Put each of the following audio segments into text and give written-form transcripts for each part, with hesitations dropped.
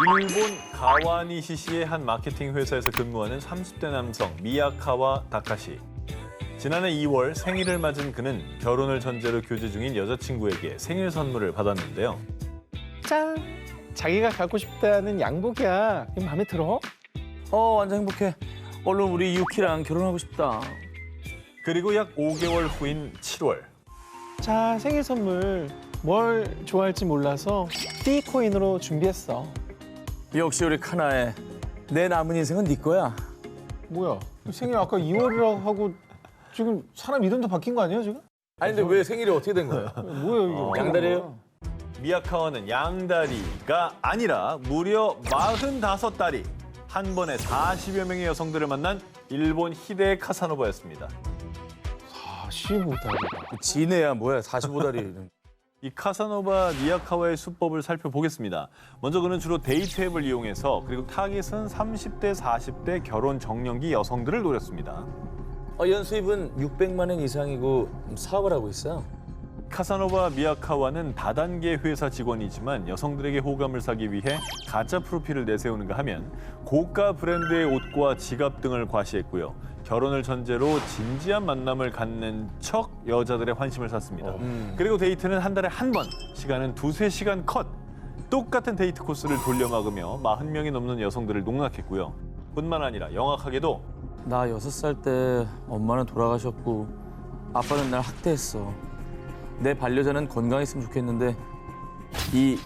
일본 가와니시시의 한 마케팅 회사에서 근무하는 30대 남성 미야카와 다카시. 지난해 2월 생일을 맞은 그는 결혼을 전제로 교제 중인 여자친구에게 생일 선물을 받았는데요. 짠! 자기가 갖고 싶다는 양복이야. 이거 마음에 들어? 완전 행복해. 얼른 우리 유키랑 결혼하고 싶다. 그리고 약 5개월 후인 7월. 자, 생일 선물 뭘 좋아할지 몰라서 D코인으로 준비했어. 역시 우리 카나에 내 남은 인생은 네 거야. 뭐야? 생일 아까 2월이라고 하고 지금 사람 이름도 바뀐 거 아니야, 지금? 아니 근데 왜 생일이 어떻게 된 거야? 뭐야, 이게? 양다리예요? 미야카와는 양다리가 아니라 무려 45다리. 한 번에 40여 명의 여성들을 만난 일본 히데 카사노바였습니다. 45다리다. 지네야 뭐야 45다리. 이 카사노바 미야카와의 수법을 살펴보겠습니다. 먼저 그는 주로 데이트 앱을 이용해서 그리고 타깃은 30대, 40대 결혼 정년기 여성들을 노렸습니다. 연수입은 600만 원 이상이고 사업을 하고 있어요. 카사노바 미야카와는 다단계 회사 직원이지만 여성들에게 호감을 사기 위해 가짜 프로필을 내세우는가 하면 고가 브랜드의 옷과 지갑 등을 과시했고요. 결혼을 전제로 진지한 만남을 갖는 척 여자들의 환심을 샀습니다. 그리고 데이트는 한 달에 한 번, 시간은 2~3시간 컷. 똑같은 데이트 코스를 돌려막으며 40명이 넘는 여성들을 농락했고요. 뿐만 아니라 영악하게도 나 6살 때 엄마는 돌아가셨고 아빠는 날 학대했어. 내 반려자는 건강했으면 좋겠는데 이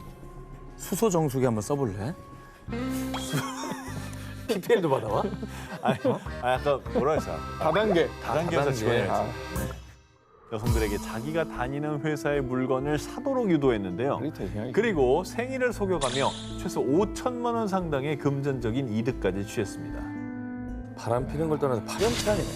수소 정수기 한번 써볼래? PPL도 받아와? 아까 뭐라 했어? 다단계. 다단계 회사 직원이었지. 아, 여성들에게 자기가 다니는 회사의 물건을 사도록 유도했는데요. 그리고 생일을 속여가며 최소 5천만 원 상당의 금전적인 이득까지 취했습니다. 바람 피는 걸 떠나서 파렴치한이네.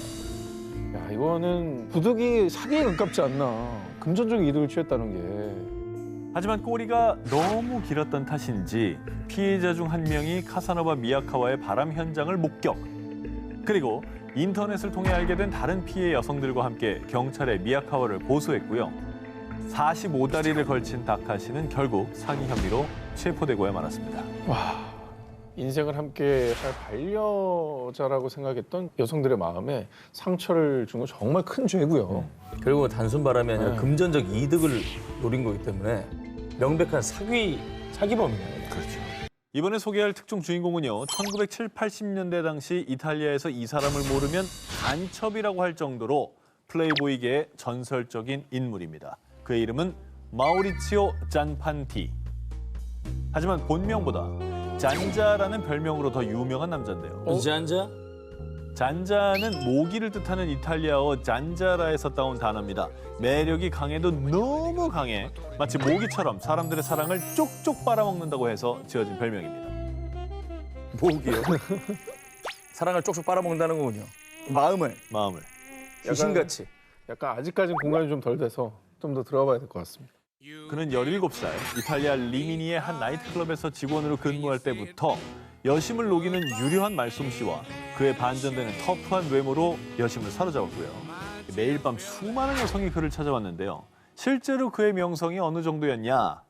야, 이거는 부득이 사기에 가깝지 않나. 금전적 이득을 취했다는 게. 하지만 꼬리가 너무 길었던 탓인지 피해자 중 한 명이 카사노바 미야카와의 바람 현장을 목격. 그리고 인터넷을 통해 알게 된 다른 피해 여성들과 함께 경찰에 미야카와를 고소했고요. 45다리를 걸친 다카시는 결국 사기 혐의로 체포되고야 말았습니다. 와, 인생을 함께 할 반려자라고 생각했던 여성들의 마음에 상처를 준 건 정말 큰 죄고요. 결국은 단순 바람이 아니라 네. 금전적 이득을 노린 거기 때문에 명백한 사기범이에요. 그렇죠. 이번에 소개할 특종 주인공은요. 1970, 80년대 당시 이탈리아에서 이 사람을 모르면 간첩이라고 할 정도로 플레이보이계의 전설적인 인물입니다. 그의 이름은 마우리치오 잔판티. 하지만 본명보다 잔자라는 별명으로 더 유명한 남자인데요. 잔자? 잔자는 모기를 뜻하는 이탈리아어 잔자라에서 따온 단어입니다. 매력이 강해도 너무 강해 마치 모기처럼 사람들의 사랑을 쪽쪽 빨아먹는다고 해서 지어진 별명입니다. 모기요? 사랑을 쪽쪽 빨아먹는다는 거군요. 마음을, 귀신같이. 약간 아직까지는 공간이 좀 덜 돼서 좀 더 들어가봐야 될 것 같습니다. 그는 17살 이탈리아 리미니의 한 나이트클럽에서 직원으로 근무할 때부터 여심을 녹이는 유려한 말솜씨와 그에 반전되는 터프한 외모로 여심을 사로잡았고요. 매일 밤 수많은 여성이 그를 찾아왔는데요. 실제로 그의 명성이 어느 정도였냐?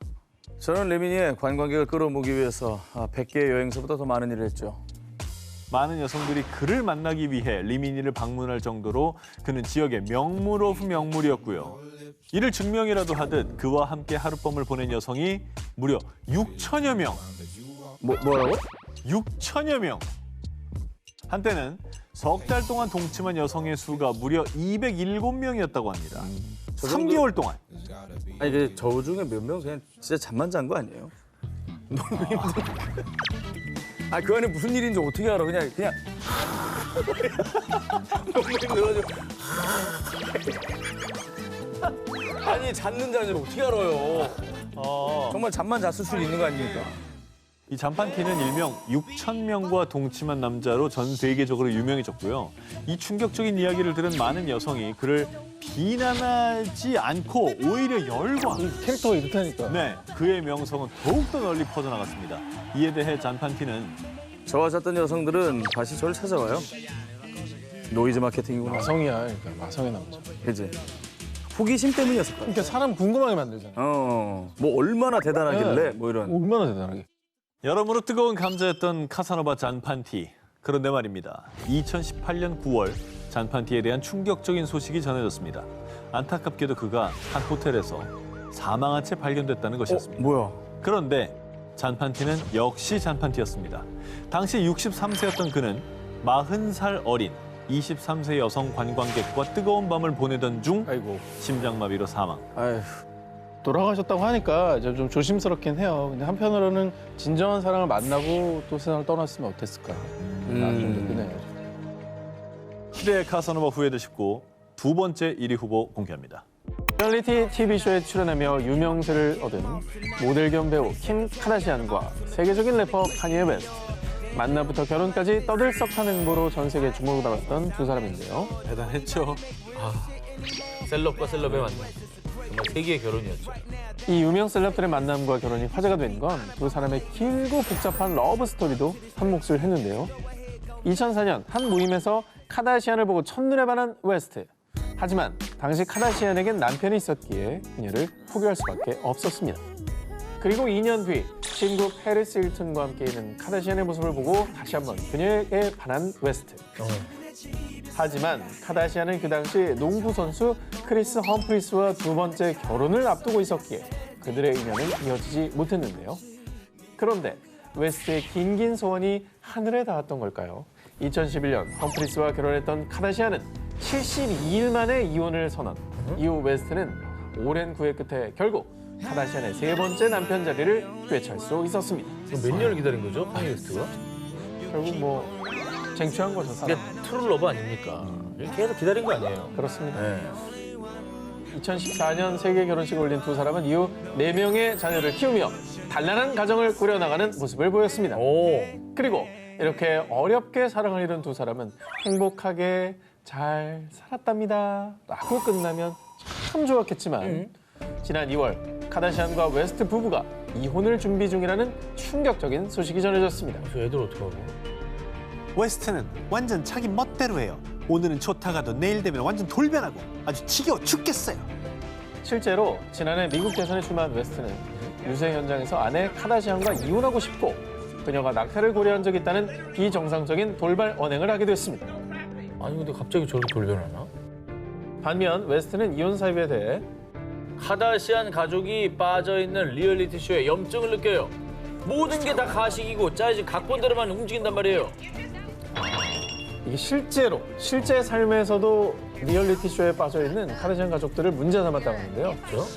저는 레미니의 관광객을 끌어모으기 위해서 100개의 여행사보다 더 많은 일을 했죠. 많은 여성들이 그를 만나기 위해 리미니를 방문할 정도로 그는 지역의 명물 오브 명물이었고요. 이를 증명이라도 하듯 그와 함께 하룻밤을 보낸 여성이 무려 6천여 명. 뭐라고? 6천여 명. 한때는 석 달 동안 동침한 여성의 수가 무려 207명이었다고 합니다. 3개월 동안. 아니 저 중에 몇 명 그냥 진짜 잠만 잔 거 아니에요? 너무 힘들어. 그 안에 무슨 일인지 어떻게 알아? 그냥 너무 힘들어가지고. 아니 잤는 자를 어떻게 알아요? 정말 잠만 잤을 수 있는 거 아닙니까? 이 잔판티는 일명 6,000명과 동침한 남자로 전 세계적으로 유명해졌고요. 이 충격적인 이야기를 들은 많은 여성이 그를 비난하지 않고 오히려 열광. 캐릭터가 이렇다니까. 네, 그의 명성은 더욱더 널리 퍼져나갔습니다. 이에 대해 잔판티는 저와 잤던 여성들은 다시 저를 찾아와요. 노이즈 마케팅이구나. 마성이야, 그러니까 마성의 남자. 그지? 호기심 때문이었을 거야. 그러니까 사람 궁금하게 만들잖아. 뭐 얼마나 대단하길래 뭐 이런. 얼마나 대단하게. 여러모로 뜨거운 감자였던 카사노바 잔판티. 그런데 말입니다. 2018년 9월 잔판티에 대한 충격적인 소식이 전해졌습니다. 안타깝게도 그가 한 호텔에서 사망한 채 발견됐다는 것이었습니다. 뭐야? 그런데 잔판티는 역시 잔판티였습니다. 당시 63세였던 그는 40살 어린 23세 여성 관광객과 뜨거운 밤을 보내던 중 아이고. 심장마비로 사망. 아휴. 돌아가셨다고 하니까 이제 좀 조심스럽긴 해요. 근데 한편으로는 진정한 사랑을 만나고 또 세상을 떠났으면 어땠을까. 라는 생각도 드네요. 시대의 카사노바 후예들 19 두 번째 1위 후보 공개합니다. 리얼리티 TV쇼에 출연하며 유명세를 얻은 모델 겸 배우 킴 카다시안과 세계적인 래퍼 카니에 웨스트. 만나부터 결혼까지 떠들썩한 행보로 전 세계에 주목을 받았던 두 사람인데요. 대단했죠. 셀럽과 셀럽의 만남. 정말 세계의 결혼이었죠. 이 유명 셀럽들의 만남과 결혼이 화제가 된 건 두 사람의 길고 복잡한 러브 스토리도 한 몫을 했는데요. 2004년 한 모임에서 카다시안을 보고 첫눈에 반한 웨스트. 하지만 당시 카다시안에겐 남편이 있었기에 그녀를 포기할 수밖에 없었습니다. 그리고 2년 뒤 친구 페리스 힐튼과 함께 있는 카다시안의 모습을 보고 다시 한번 그녀에게 반한 웨스트. 하지만 카다시안은 그 당시 농구 선수 크리스 험프리스와 두 번째 결혼을 앞두고 있었기에 그들의 인연은 이어지지 못했는데요. 그런데 웨스트의 긴긴 소원이 하늘에 닿았던 걸까요? 2011년 험프리스와 결혼했던 카다시안은 72일 만에 이혼을 선언. 이후 웨스트는 오랜 구애 끝에 결국 카다시안의 세 번째 남편 자리를 꿰찰 수 있었습니다. 몇 년을 기다린 거죠, 카니 웨스트가? 결국 뭐 쟁취한 거죠, 사람. 이게 트루 러브 아닙니까? 계속 기다린 거 아니에요? 그렇습니다. 네. 2014년 세계 결혼식을 올린 두 사람은 이후 4명의 자녀를 키우며 단란한 가정을 꾸려나가는 모습을 보였습니다. 오. 그리고 이렇게 어렵게 사랑을 이룬 두 사람은 행복하게 잘 살았답니다. 라고 끝나면 참 좋았겠지만 지난 2월 카다시안과 웨스트 부부가 이혼을 준비 중이라는 충격적인 소식이 전해졌습니다. 저 애들 어떡하고? 웨스트는 완전 자기 멋대로 해요. 오늘은 좋다가도 내일 되면 완전 돌변하고 아주 지겨워 죽겠어요. 실제로 지난해 미국 대선에 출마한 웨스트는 유세 현장에서 아내 카다시안과 이혼하고 싶고 그녀가 낙태를 고려한 적이 있다는 비정상적인 돌발 언행을 하게 됐습니다. 아니 근데 갑자기 저렇게 돌변하나? 반면 웨스트는 이혼 사유에 대해 카다시안 가족이 빠져있는 리얼리티 쇼에 염증을 느껴요. 모든 게 다 가식이고 짜여진 각본대로만 움직인단 말이에요. 이게 실제 삶에서도 리얼리티 쇼에 빠져 있는 카다시안 가족들을 문제 삼았다고 하는데요. 그렇죠?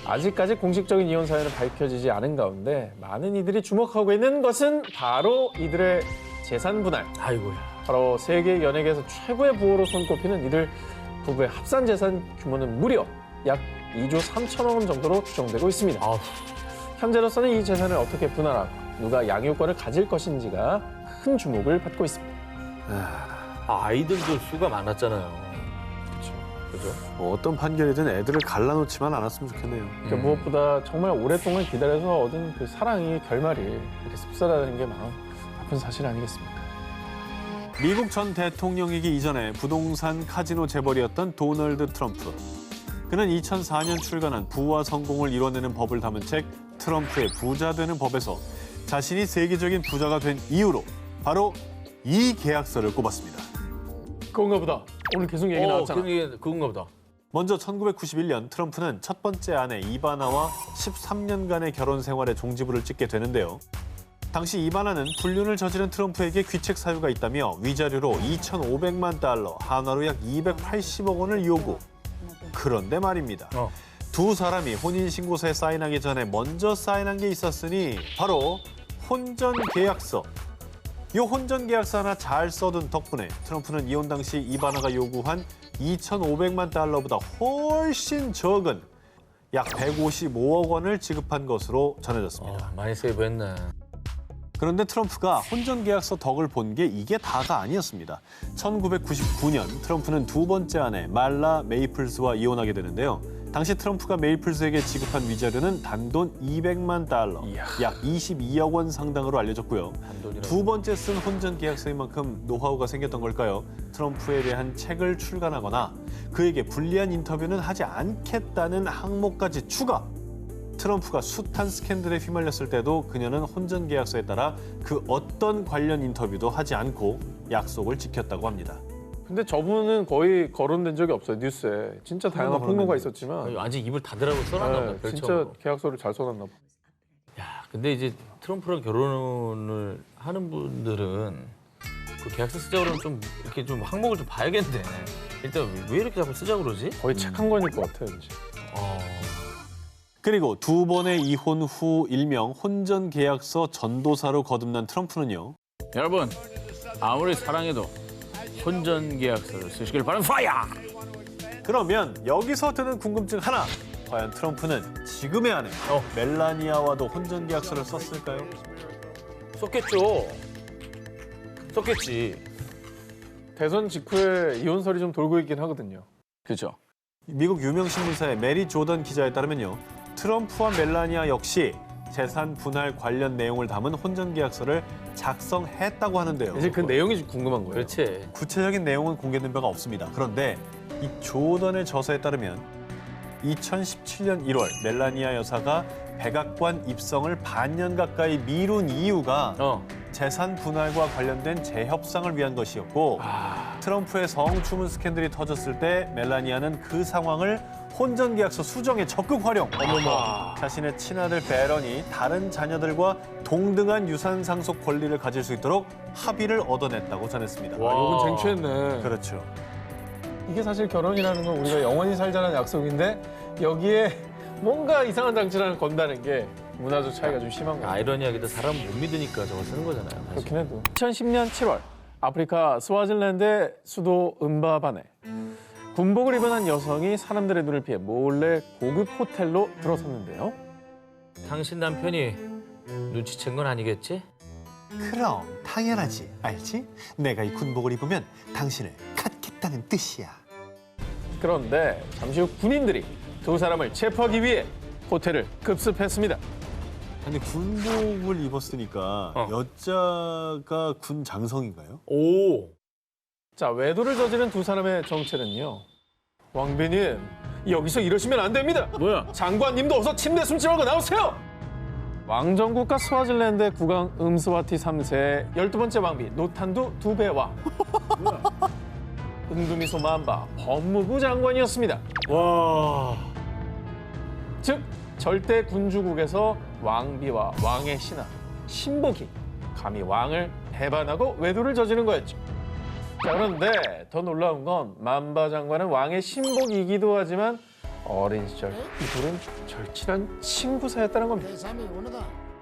아직까지 공식적인 이혼 사연은 밝혀지지 않은 가운데 많은 이들이 주목하고 있는 것은 바로 이들의 재산 분할. 아이고야. 바로 세계 연예계에서 최고의 부호로 손꼽히는 이들 부부의 합산 재산 규모는 무려 약 2조 3천억 원 정도로 추정되고 있습니다. 아우. 현재로서는 이 재산을 어떻게 분할하고 누가 양육권을 가질 것인지가 큰 주목을 받고 있습니다. 아이들도 수가 많았잖아요. 그죠? 어떤 판결이든 애들을 갈라놓지만 않았으면 좋겠네요. 그러니까 무엇보다 정말 오랫동안 기다려서 얻은 그 사랑이 결말이 이렇게 씁쓸하다는 게 마음 아픈 사실 아니겠습니까? 미국 전 대통령이기 이전에 부동산 카지노 재벌이었던 도널드 트럼프. 그는 2004년 출간한 부와 성공을 이뤄내는 법을 담은 책 트럼프의 부자 되는 법에서 자신이 세계적인 부자가 된 이유로 바로 이 계약서를 꼽았습니다. 그건가 보다. 오늘 계속 얘기 나왔잖아. 그건가 보다. 먼저 1991년 트럼프는 첫 번째 아내 이바나와 13년간의 결혼 생활에 종지부를 찍게 되는데요. 당시 이바나는 불륜을 저지른 트럼프에게 귀책 사유가 있다며 위자료로 2,500만 달러, 한화로 약 280억 원을 요구. 그런데 말입니다. 두 사람이 혼인신고서에 사인하기 전에 먼저 사인한 게 있었으니 바로 혼전계약서. 이 혼전계약서 하나 잘 써둔 덕분에 트럼프는 이혼 당시 이바나가 요구한 2,500만 달러보다 훨씬 적은 약 155억 원을 지급한 것으로 전해졌습니다. 많이 세이브했네. 그런데 트럼프가 혼전계약서 덕을 본 게 이게 다가 아니었습니다. 1999년 트럼프는 두 번째 아내 말라 메이플스와 이혼하게 되는데요. 당시 트럼프가 메이플스에게 지급한 위자료는 단돈 200만 달러, 약 22억 원 상당으로 알려졌고요. 두 번째 쓴 혼전계약서인 만큼 노하우가 생겼던 걸까요? 트럼프에 대한 책을 출간하거나 그에게 불리한 인터뷰는 하지 않겠다는 항목까지 추가. 트럼프가 숱한 스캔들에 휘말렸을 때도 그녀는 혼전 계약서에 따라 그 어떤 관련 인터뷰도 하지 않고 약속을 지켰다고 합니다. 근데 저분은 거의 거론된 적이 없어요, 뉴스에. 진짜 다양한 폭로가 있었지만 아직 입을 닫으라고 써놨나 보다. 네, 진짜 별처음으로. 계약서를 잘 써놨나 봐. 야, 근데 이제 트럼프랑 결혼을 하는 분들은 그 계약서 쓰자고 그러면 좀 이렇게 좀 항목을 좀 봐야겠네. 일단 왜 이렇게 자꾸 쓰자고 그러지? 거의 책 한 권일 것 같아요, 왠지. 그리고 두 번의 이혼 후 일명 혼전 계약서 전도사로 거듭난 트럼프는요. 여러분, 아무리 사랑해도 혼전 계약서를 쓰시길 바랍니다. 파이어! 그러면 여기서 드는 궁금증 하나. 과연 트럼프는 지금의 아내 멜라니아와도 혼전 계약서를 썼을까요? 썼겠죠. 썼겠지. 대선 직후에 이혼설이 좀 돌고 있긴 하거든요. 그렇죠. 미국 유명 신문사의 메리 조던 기자에 따르면요. 트럼프와 멜라니아 역시 재산 분할 관련 내용을 담은 혼전 계약서를 작성했다고 하는데요. 이제 그 내용이 좀 궁금한 거예요. 그렇지. 구체적인 내용은 공개된 바가 없습니다. 그런데 이 조던의 저서에 따르면 2017년 1월 멜라니아 여사가 백악관 입성을 반년 가까이 미룬 이유가 재산 분할과 관련된 재협상을 위한 것이었고 트럼프의 성추문 스캔들이 터졌을 때 멜라니아는 그 상황을 혼전 계약서 수정에 적극 활용. 자신의 친아들 베런이 다른 자녀들과 동등한 유산 상속 권리를 가질 수 있도록 합의를 얻어냈다고 전했습니다. 아, 요건 쟁취했네. 그렇죠. 이게 사실 결혼이라는 건 우리가 영원히 살자는 약속인데 여기에 뭔가 이상한 장치를 건다는 게 문화적 차이가 좀 심한 거예요. 아이러니하게도 사람 못 믿으니까 저거 쓰는 거잖아요. 사실. 그렇긴 해도. 2010년 7월 아프리카 스와질랜드의 수도 음바바네. 군복을 입은 한 여성이 사람들의 눈을 피해 몰래 고급 호텔로 들어섰는데요. 당신 남편이 눈치챈 건 아니겠지? 그럼 당연하지. 알지? 내가 이 군복을 입으면 당신을 갖겠다는 뜻이야. 그런데 잠시 후 군인들이 두 사람을 체포하기 위해 호텔을 급습했습니다. 근데 군복을 입었으니까 여자가 군 장성인가요? 오. 자, 외도를 저지른 두 사람의 정체는요. 왕비님, 여기서 이러시면 안 됩니다. 뭐야? 장관님도 어서 침대 숨지 말고 나오세요. 왕정국가 스와질랜드의 국왕 음스와티 3세의 12번째 왕비 노탄두 두베와 은두미소 만바 법무부 장관이었습니다. 와. 즉 절대 군주국에서 왕비와 왕의 신하 신복이 감히 왕을 배반하고 외도를 저지른 거였죠. 자, 그런데 더 놀라운 건 만바 장관은 왕의 신복이기도 하지만 어린 시절 이 둘은 절친한 친구 사이였다는 겁니다.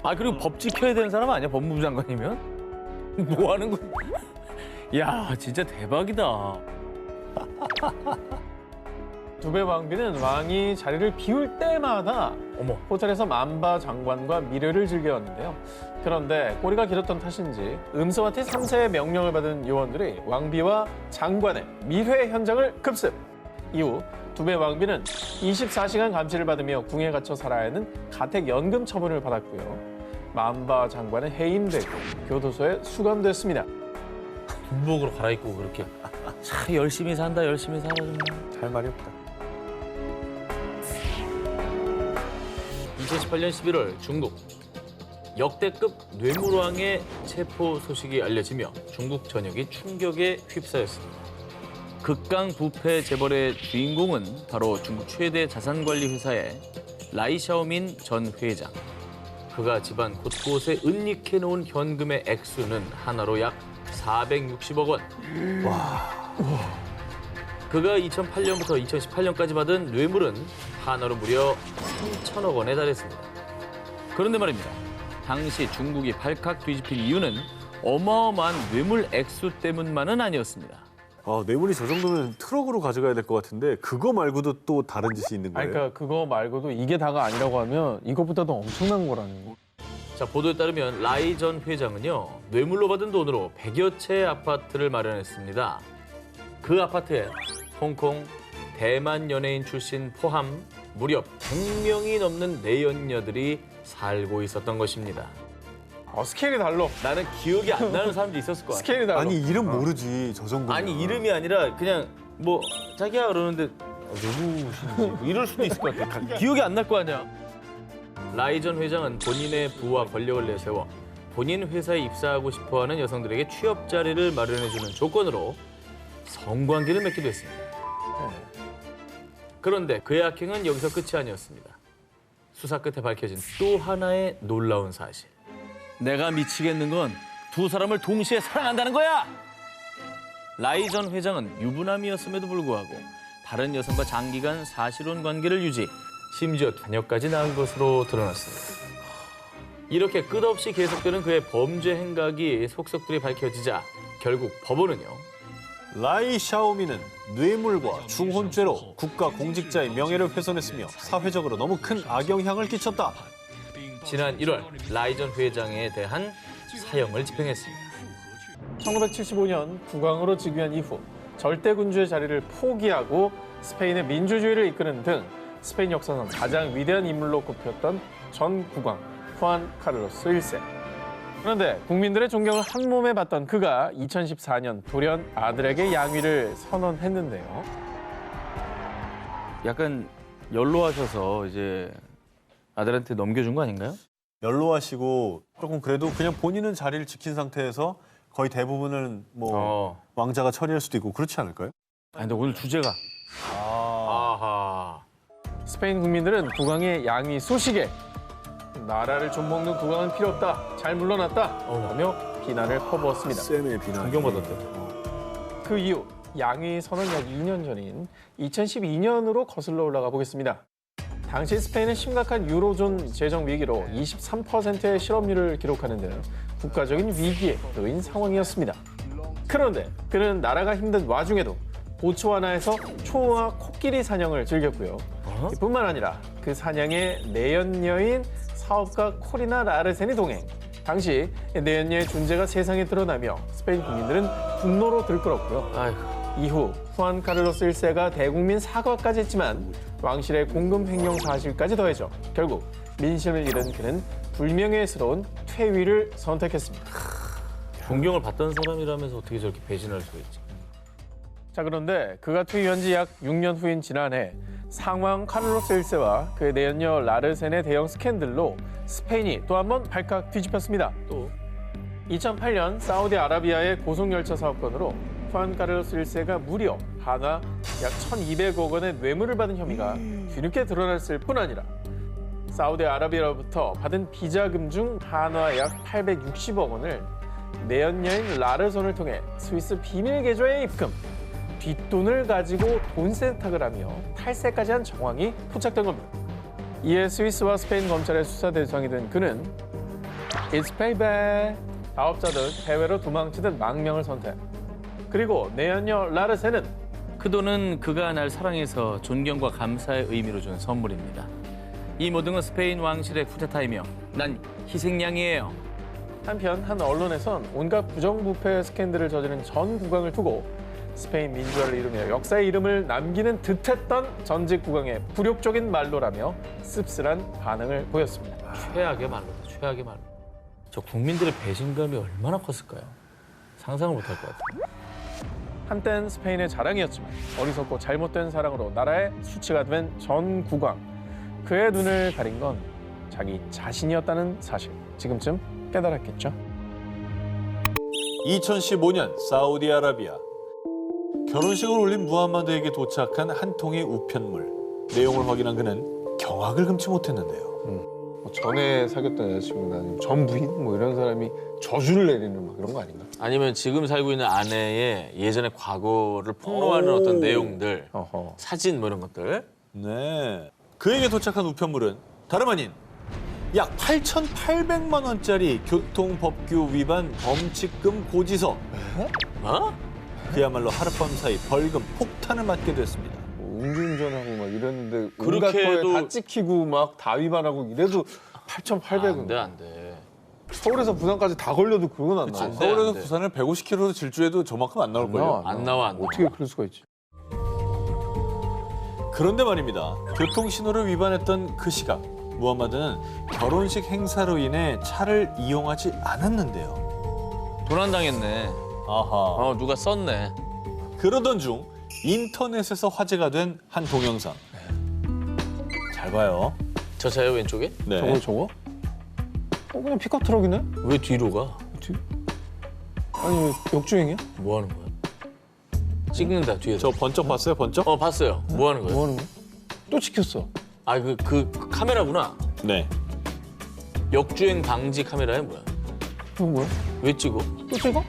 아, 그리고 법 지켜야 되는 사람 아니야? 법무부 장관이면? 뭐 하는 거야? 야, 진짜 대박이다. 두배 왕비는 왕이 자리를 비울 때마다 어머. 호텔에서 만바 장관과 미래를 즐겨왔는데요. 그런데 꼬리가 길었던 탓인지 음스와티 3세의 명령을 받은 요원들이 왕비와 장관의 밀회 현장을 급습. 이후 두배 왕비는 24시간 감시를 받으며 궁에 갇혀 살아야 하는 가택연금 처분을 받았고요. 만바 장관은 해임되고 교도소에 수감됐습니다. 군복으로 갈아입고 그렇게. 참 열심히 산다, 열심히 살아 정말. 할 말이 없다. 2018년 11월 중국 역대급 뇌물왕의 체포 소식이 알려지며 중국 전역이 충격에 휩싸였습니다. 극강부패 재벌의 주인공은 바로 중국 최대 자산관리 회사의 라이샤오민 전 회장. 그가 집안 곳곳에 은닉해 놓은 현금의 액수는 하나로 약 460억 원. 그가 2008년부터 2018년까지 받은 뇌물은 하나로 무려 3천억 원에 달했습니다. 그런데 말입니다. 당시 중국이 발칵 뒤집힌 이유는 어마어마한 뇌물 액수 때문만은 아니었습니다. 아, 뇌물이 저 정도면 트럭으로 가져가야 될 것 같은데 그거 말고도 또 다른 짓이 있는 아니, 거예요? 그러니까 그거 말고도 이게 다가 아니라고 하면 이것보다도 엄청난 거라는 거. 자, 보도에 따르면 라이 전 회장은요, 뇌물로 받은 돈으로 100여 채의 아파트를 마련했습니다. 그 아파트에 홍콩, 대만 연예인 출신 포함 무려 100명이 넘는 내연녀들이 살고 있었던 것입니다. 스케일이 달라. 나는 기억이 안 나는 사람도 있었을 거야. 스케일이 달라. 아니 이름 모르지 저 정도면. 아니 이름이 아니라 그냥 뭐 자기야 그러는데 누구신지 뭐 이럴 수도 있을 것 같아. 기억이 안 날 거 아니야. 라이 전 회장은 본인의 부와 권력을 내세워 본인 회사에 입사하고 싶어하는 여성들에게 취업 자리를 마련해주는 조건으로 성관계를 맺기도 했습니다. 그런데 그의 악행은 여기서 끝이 아니었습니다. 수사 끝에 밝혀진 또 하나의 놀라운 사실. 내가 미치겠는 건 두 사람을 동시에 사랑한다는 거야! 라이 전 회장은 유부남이었음에도 불구하고 다른 여성과 장기간 사실혼 관계를 유지, 심지어 자녀까지 낳은 것으로 드러났습니다. 이렇게 끝없이 계속되는 그의 범죄 행각이 속속들이 밝혀지자 결국 법원은요. 라이 샤오미는 뇌물과 중혼죄로 국가 공직자의 명예를 훼손했으며 사회적으로 너무 큰 악영향을 끼쳤다. 지난 1월 라이 전 회장에 대한 사형을 집행했습니다. 1975년 국왕으로 즉위한 이후 절대군주의 자리를 포기하고 스페인의 민주주의를 이끄는 등 스페인 역사상 가장 위대한 인물로 꼽혔던 전 국왕 후안 카를로스 1세. 그런데 국민들의 존경을 한 몸에 받던 그가 2014년 돌연 아들에게 양위를 선언했는데요. 약간 연로하셔서 이제 아들한테 넘겨준 거 아닌가요? 연로하시고 조금 그래도 그냥 본인은 자리를 지킨 상태에서 거의 대부분은 뭐 왕자가 처리할 수도 있고 그렇지 않을까요? 아 근데 오늘 주제가 아하. 스페인 국민들은 국왕의 양위 소식에 나라를 좀먹는 국왕은 필요 없다, 잘 물러났다 하며 비난을 퍼부었습니다. 쌤의 비난. 존경받았대. 그 이후 양위 선언 약 2년 전인 2012년으로 거슬러 올라가 보겠습니다. 당시 스페인은 심각한 유로존 재정 위기로 23%의 실업률을 기록하는 등 국가적인 위기에 놓인 상황이었습니다. 그런데 그는 나라가 힘든 와중에도 보츠와나에서 초호화 코끼리 사냥을 즐겼고요. 뿐만 아니라 그 사냥에 내연녀인 사업가 코리나 라르센이 동행. 당시 내연녀의 존재가 세상에 드러나며 스페인 국민들은 분노로 들끓었고요. 아이고. 이후 후안 카를로스 1세가 대국민 사과까지 했지만 왕실의 공금 횡령 사실까지 더해져 결국 민심을 잃은 그는 불명예스러운 퇴위를 선택했습니다. 존경을 받던 사람이라면서 어떻게 저렇게 배신할 수가 있지? 자, 그런데 그가 퇴위한 지 약 6년 후인 지난해 상왕 카를로스 1세와 그의 내연녀 라르센의 대형 스캔들로 스페인이 또 한 번 발칵 뒤집혔습니다. 또 2008년 사우디아라비아의 고속열차 사업건으로 후안 카를로스 1세가 무려 한화 약 1,200억 원의 뇌물을 받은 혐의가 뒤늦게 드러났을 뿐 아니라 사우디아라비아로부터 받은 비자금 중 한화 약 860억 원을 내연녀인 라르손을 통해 스위스 비밀 계좌에 입금, 뒷돈을 가지고 돈 세탁을 하며 탈세까지 한 정황이 포착된 겁니다. 이에 스위스와 스페인 검찰의 수사 대상이 된 그는 It's payback. 사업자들 해외로 도망치듯 망명을 선택. 그리고 내연녀 라르센은 그 돈은 그가 날 사랑해서 존경과 감사의 의미로 준 선물입니다. 이 모든 건 스페인 왕실의 쿠데타이며 난 희생양이에요. 한편 한 언론에선 온갖 부정부패 스캔들을 저지른 전 국왕을 두고 스페인 민주화를 이루며 역사의 이름을 남기는 듯했던 전직 국왕의 굴욕적인 말로라며 씁쓸한 반응을 보였습니다. 최악의 말로다. 최악의 말로. 저 국민들의 배신감이 얼마나 컸을까요? 상상을 못할 것 같아요. 한땐 스페인의 자랑이었지만 어리석고 잘못된 사랑으로 나라의 수치가 된 전 국왕. 그의 눈을 가린 건 자기 자신이었다는 사실. 지금쯤 깨달았겠죠? 2015년 사우디아라비아. 결혼식을 올린 무함마드에게 도착한 한 통의 우편물. 내용을 확인한 그는 경악을 금치 못했는데요. 전에 사귀었던 여자친구나 아니면 전 부인 뭐 이런 사람이 저주를 내리는 막 이런 거 아닌가? 아니면 지금 살고 있는 아내의 예전의 과거를 폭로하는 어떤 내용들, 어허. 사진 뭐 이런 것들. 네. 그에게 도착한 우편물은 다름 아닌 약 8,800만 원짜리 교통법규 위반 범칙금 고지서. 어? 그야말로 하룻밤 사이 벌금 폭탄을 맞게 됐습니다. 음주운전하고 막 이랬는데 그렇게 온갖 거에 해도- 다 찍히고 막 다 위반하고 이래도 8,800은 안 돼, 안 돼. 서울에서 부산까지 다 걸려도 그건 안 그치. 나와. 안 돼, 서울에서 안 돼. 부산을 150km로 질주해도 저만큼 안 나올 거예요. 안 나와, 안 나와. 어떻게 그럴 수가 있지? 그런데 말입니다. 교통신호를 위반했던 그 시각, 무함마드는 결혼식 행사로 인해 차를 이용하지 않았는데요. 도난당했네. 아하. 누가 썼네. 그러던 중 인터넷에서 화제가 된 한 동영상. 잘 봐요. 저 차요 왼쪽에? 네. 저거? 그냥 픽업 트럭이네? 왜 뒤로 가? 아니 역주행이야? 뭐 하는 거야? 찍는다 뒤에서. 저 번쩍 봤어요, 번쩍? 봤어요. 뭐 하는 거야? 뭐 하는 거야? 또 지켰어. 아, 그 카메라구나. 네. 역주행 방지 카메라야 뭐야? 이건 뭐야? 왜 찍어? 또 찍어?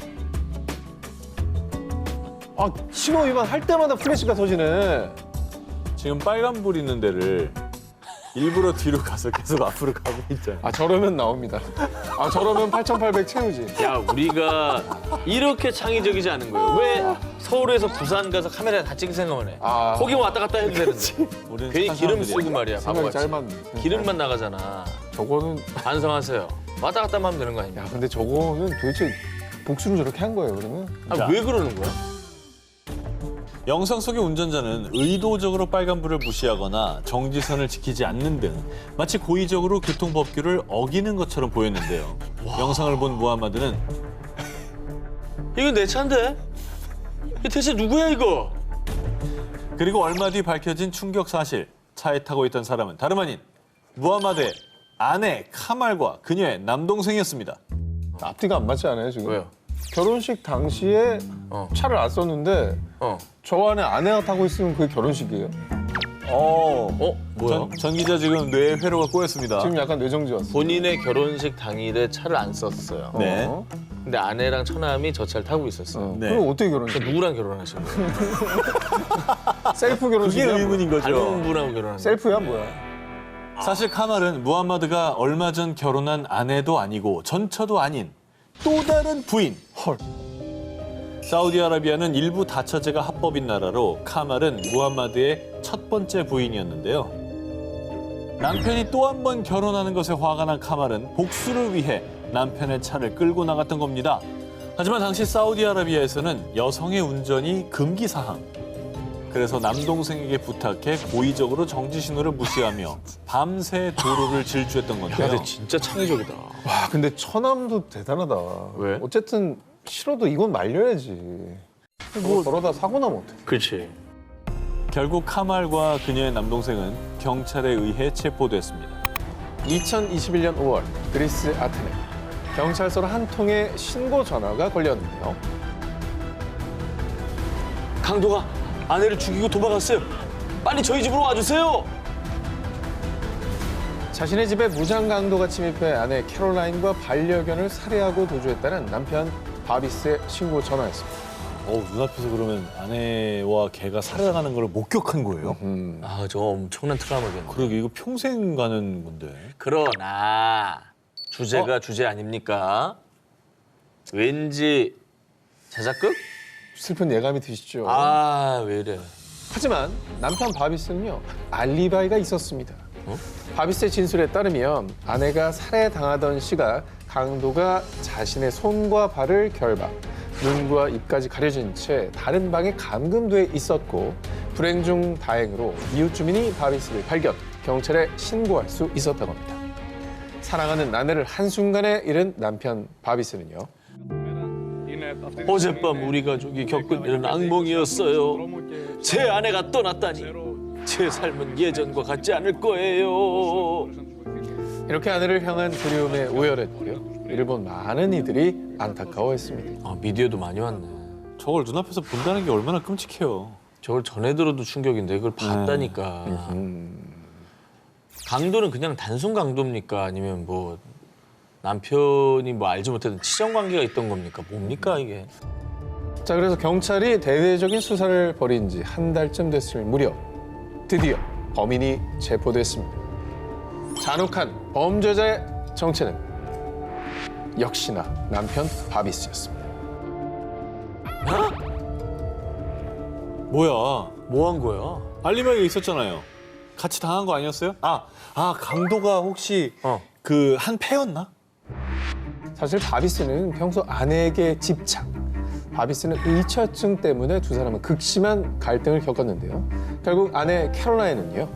아 신호 위반 할 때마다 플래시가 터지네. 지금 빨간불 있는 데를 일부러 뒤로 가서 계속 앞으로 가고 있잖아요. 아 저러면 나옵니다. 아 저러면 8,800 채우지. 야, 우리가 이렇게 창의적이지 않은 거예요. 왜 서울에서 부산 가서 카메라 다 찍을 생각만 해? 아. 거기 왔다 갔다 해도 되는데. 우리는 괜히 착한 기름 사람들이야. 쓰고 말이야, 생각이 바보같이. 짧았네. 기름만 나가잖아. 저거는 반성하세요. 왔다 갔다 하면 되는 거 아닙니까? 야 근데 저거는 도대체 복수를 저렇게 한 거예요 그러면? 아, 왜 그러는 거야? 영상 속의 운전자는 의도적으로 빨간불을 무시하거나 정지선을 지키지 않는 등 마치 고의적으로 교통법규를 어기는 것처럼 보였는데요. 영상을 본 무하마드는 이건 내 차인데? 이 대체 누구야 이거? 그리고 얼마 뒤 밝혀진 충격 사실. 차에 타고 있던 사람은 다름 아닌 무하마드의 아내 카말과 그녀의 남동생이었습니다. 앞뒤가 안 맞지 않아요 지금? 왜요? 결혼식 당시에 차를 안 썼는데 어. 저 안에 아내가 타고 있으면 그게 결혼식이에요? 뭐야? 전 기자 지금 뇌에 회로가 꼬였습니다. 지금 약간 뇌정지 왔어. 본인의 결혼식 당일에 차를 안 썼어요. 네. 어? 근데 아내랑 처남이 저 차를 타고 있었어요. 어. 네. 그럼 어떻게 결혼식? 누구랑 결혼하신 거예요? 셀프 그게 결혼식이야? 의문인 거죠. 다른 분하고 결혼한 거예요? 셀프야 뭐야? 사실 카말은 무하마드가 얼마 전 결혼한 아내도 아니고 전처도 아닌 또 다른 부인. 헐. 사우디아라비아는 일부 다처제가 합법인 나라로 카말은 무하마드의 첫 번째 부인이었는데요. 남편이 또 한 번 결혼하는 것에 화가 난 카말은 복수를 위해 남편의 차를 끌고 나갔던 겁니다. 하지만 당시 사우디아라비아에서는 여성의 운전이 금기 사항. 그래서 남동생에게 부탁해 고의적으로 정지 신호를 무시하며 밤새 도로를 질주했던 야, 건데요. 근데 진짜 창의적이다. 와 근데 처남도 대단하다. 왜? 어쨌든 싫어도 이건 말려야지. 뭐 저러다 사고 나면 어떡해. 그렇지. 결국 카말과 그녀의 남동생은 경찰에 의해 체포됐습니다. 2021년 5월 그리스 아테네 경찰서로 한 통의 신고 전화가 걸렸는데요. 강도가 아내를 죽이고 도망갔어요. 빨리 저희 집으로 와주세요. 자신의 집에 무장 강도가 침입해 아내 캐롤라인과 반려견을 살해하고 도주했다는 남편 바비스의 신고 전화였습니다. 눈앞에서 그러면 아내와 개가 살아가는 걸 목격한 거예요? 아, 저 엄청난 트라우마겠네. 그러게 이거 평생 가는 건데. 그러나 주제가 주제 아닙니까? 왠지 자작극? 슬픈 예감이 드시죠? 아, 왜 이래. 하지만 남편 바비스는요 알리바이가 있었습니다. 바비스의 진술에 따르면 아내가 살해당하던 시각 강도가 자신의 손과 발을 결박, 눈과 입까지 가려진 채 다른 방에 감금돼 있었고 불행 중 다행으로 이웃 주민이 바비스를 발견, 경찰에 신고할 수 있었다고 합니다. 사랑하는 아내를 한순간에 잃은 남편 바비스는요. 어젯밤 우리 가족이 겪은 일은 악몽이었어요. 제 아내가 떠났다니 제 삶은 예전과 같지 않을 거예요. 이렇게 아내를 향한 그리움에 오열했고요. 이를 본 많은 이들이 안타까워했습니다. 아, 미디어도 많이 왔네. 저걸 눈앞에서 본다는 게 얼마나 끔찍해요. 저걸 전에 들어도 충격인데 그걸 봤다니까. 강도는 그냥 단순 강도입니까? 아니면 뭐 남편이 뭐 알지 못했던 치정 관계가 있던 겁니까? 뭡니까 이게? 자, 그래서 경찰이 대대적인 수사를 벌인 지 한 달쯤 됐을 무렵 드디어 범인이 체포됐습니다. 잔혹한 범죄자의 정체는 역시나 남편 바비스였습니다. 뭐야? 뭐 한 거야? 알리바이가 있었잖아요. 같이 당한 거 아니었어요? 강도가 혹시 그 한 패였나? 사실 바비스는 평소 아내에게 집착, 바비스는 의처증 때문에 두 사람은 극심한 갈등을 겪었는데요. 결국 아내 캐롤라인은요.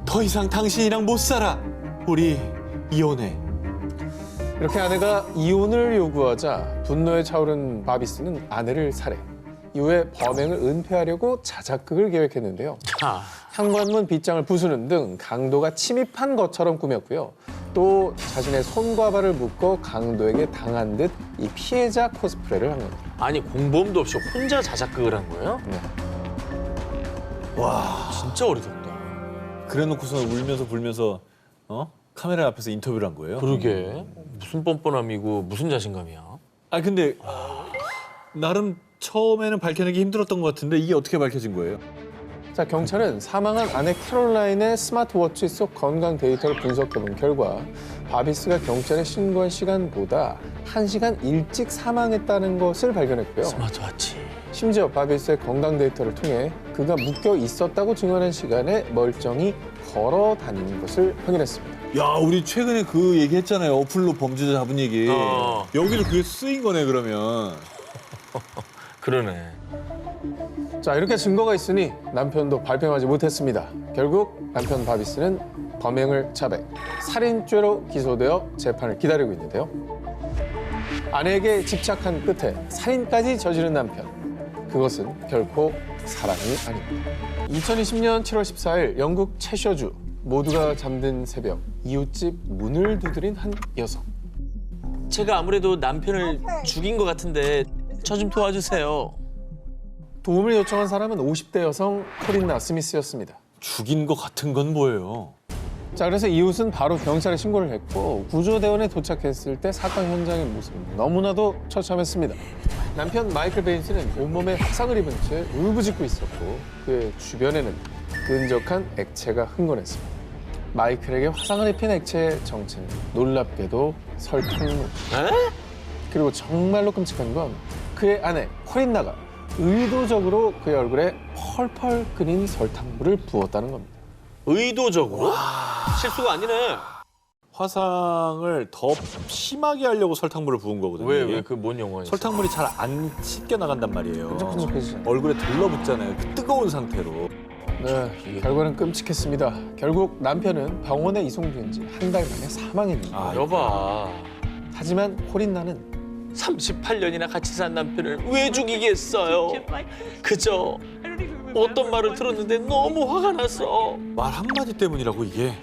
더 이상 당신이랑 못 살아. 우리 이혼해. 이렇게 아내가 이혼을 요구하자 분노에 차오른 바비스는 아내를 살해, 이후에 범행을 은폐하려고 자작극을 계획했는데요. 자, 현관문 빗장을 부수는 등 강도가 침입한 것처럼 꾸몄고요. 또 자신의 손과 발을 묶어 강도에게 당한 듯 이 피해자 코스프레를 한 겁니다. 아니 공범도 없이 혼자 자작극을 한 거예요? 네. 와, 진짜 어리석다. 그래놓고서 울면서 불면서 카메라 앞에서 인터뷰를 한 거예요. 그러게. 무슨 뻔뻔함이고 무슨 자신감이야. 아 근데 나름 처음에는 밝혀내기 힘들었던 것 같은데 이게 어떻게 밝혀진 거예요? 자, 경찰은 사망한 아내 캐롤라인의 스마트워치 속 건강 데이터를 분석해본 결과 바비스가 경찰에 신고한 시간보다 1시간 일찍 사망했다는 것을 발견했고요. 스마트워치. 심지어 바비스의 건강 데이터를 통해 그가 묶여 있었다고 증언한 시간에 멀쩡히 걸어 다니는 것을 확인했습니다. 야 우리 최근에 그 얘기했잖아요. 어플로 범죄자 잡은 얘기. 여기도 그게 쓰인 거네 그러면. 그러네. 자, 이렇게 증거가 있으니 남편도 발뺌하지 못했습니다. 결국 남편 바비스는 범행을 자백, 살인죄로 기소되어 재판을 기다리고 있는데요. 아내에게 집착한 끝에 살인까지 저지른 남편. 그것은 결코 사랑이 아닙니다. 2020년 7월 14일 영국 채셔주 모두가 잠든 새벽 이웃집 문을 두드린 한 여성. 제가 아무래도 남편을 죽인 것 같은데 저 좀 도와주세요. 도움을 요청한 사람은 50대 여성 코린나 스미스였습니다. 죽인 것 같은 건 뭐예요? 자, 그래서 이웃은 바로 경찰에 신고를 했고 구조대원에 도착했을 때 사건 현장의 모습은 너무나도 처참했습니다. 남편 마이클 베인스는 온몸에 화상을 입은 채 울부짖고 있었고 그의 주변에는 끈적한 액체가 흥건했습니다. 마이클에게 화상을 입힌 액체의 정체는 놀랍게도 설탕물. 그리고 정말로 끔찍한 건 그의 아내 코린나가 의도적으로 그의 얼굴에 펄펄 끓인 설탕물을 부었다는 겁니다. 의도적으로? 실수가 아니네. 화상을 더 심하게 하려고 설탕물을 부은 거거든요. 왜 이게. 그 뭔 영화였어? 설탕물이 잘 안 씻겨 나간단 말이에요. 끈적끈적해지잖아요. 얼굴에 들러붙잖아요. 그 뜨거운 상태로. 네, 결과는 끔찍했습니다. 결국 남편은 병원에 이송된 지 한 달 만에 사망했는데 아, 여봐. 하지만 코린나는 38년이나 같이 산 남편을 왜 죽이겠어요? 그저 어떤 말을 들었는데 너무 화가 났어. 말 한마디 때문이라고 이게.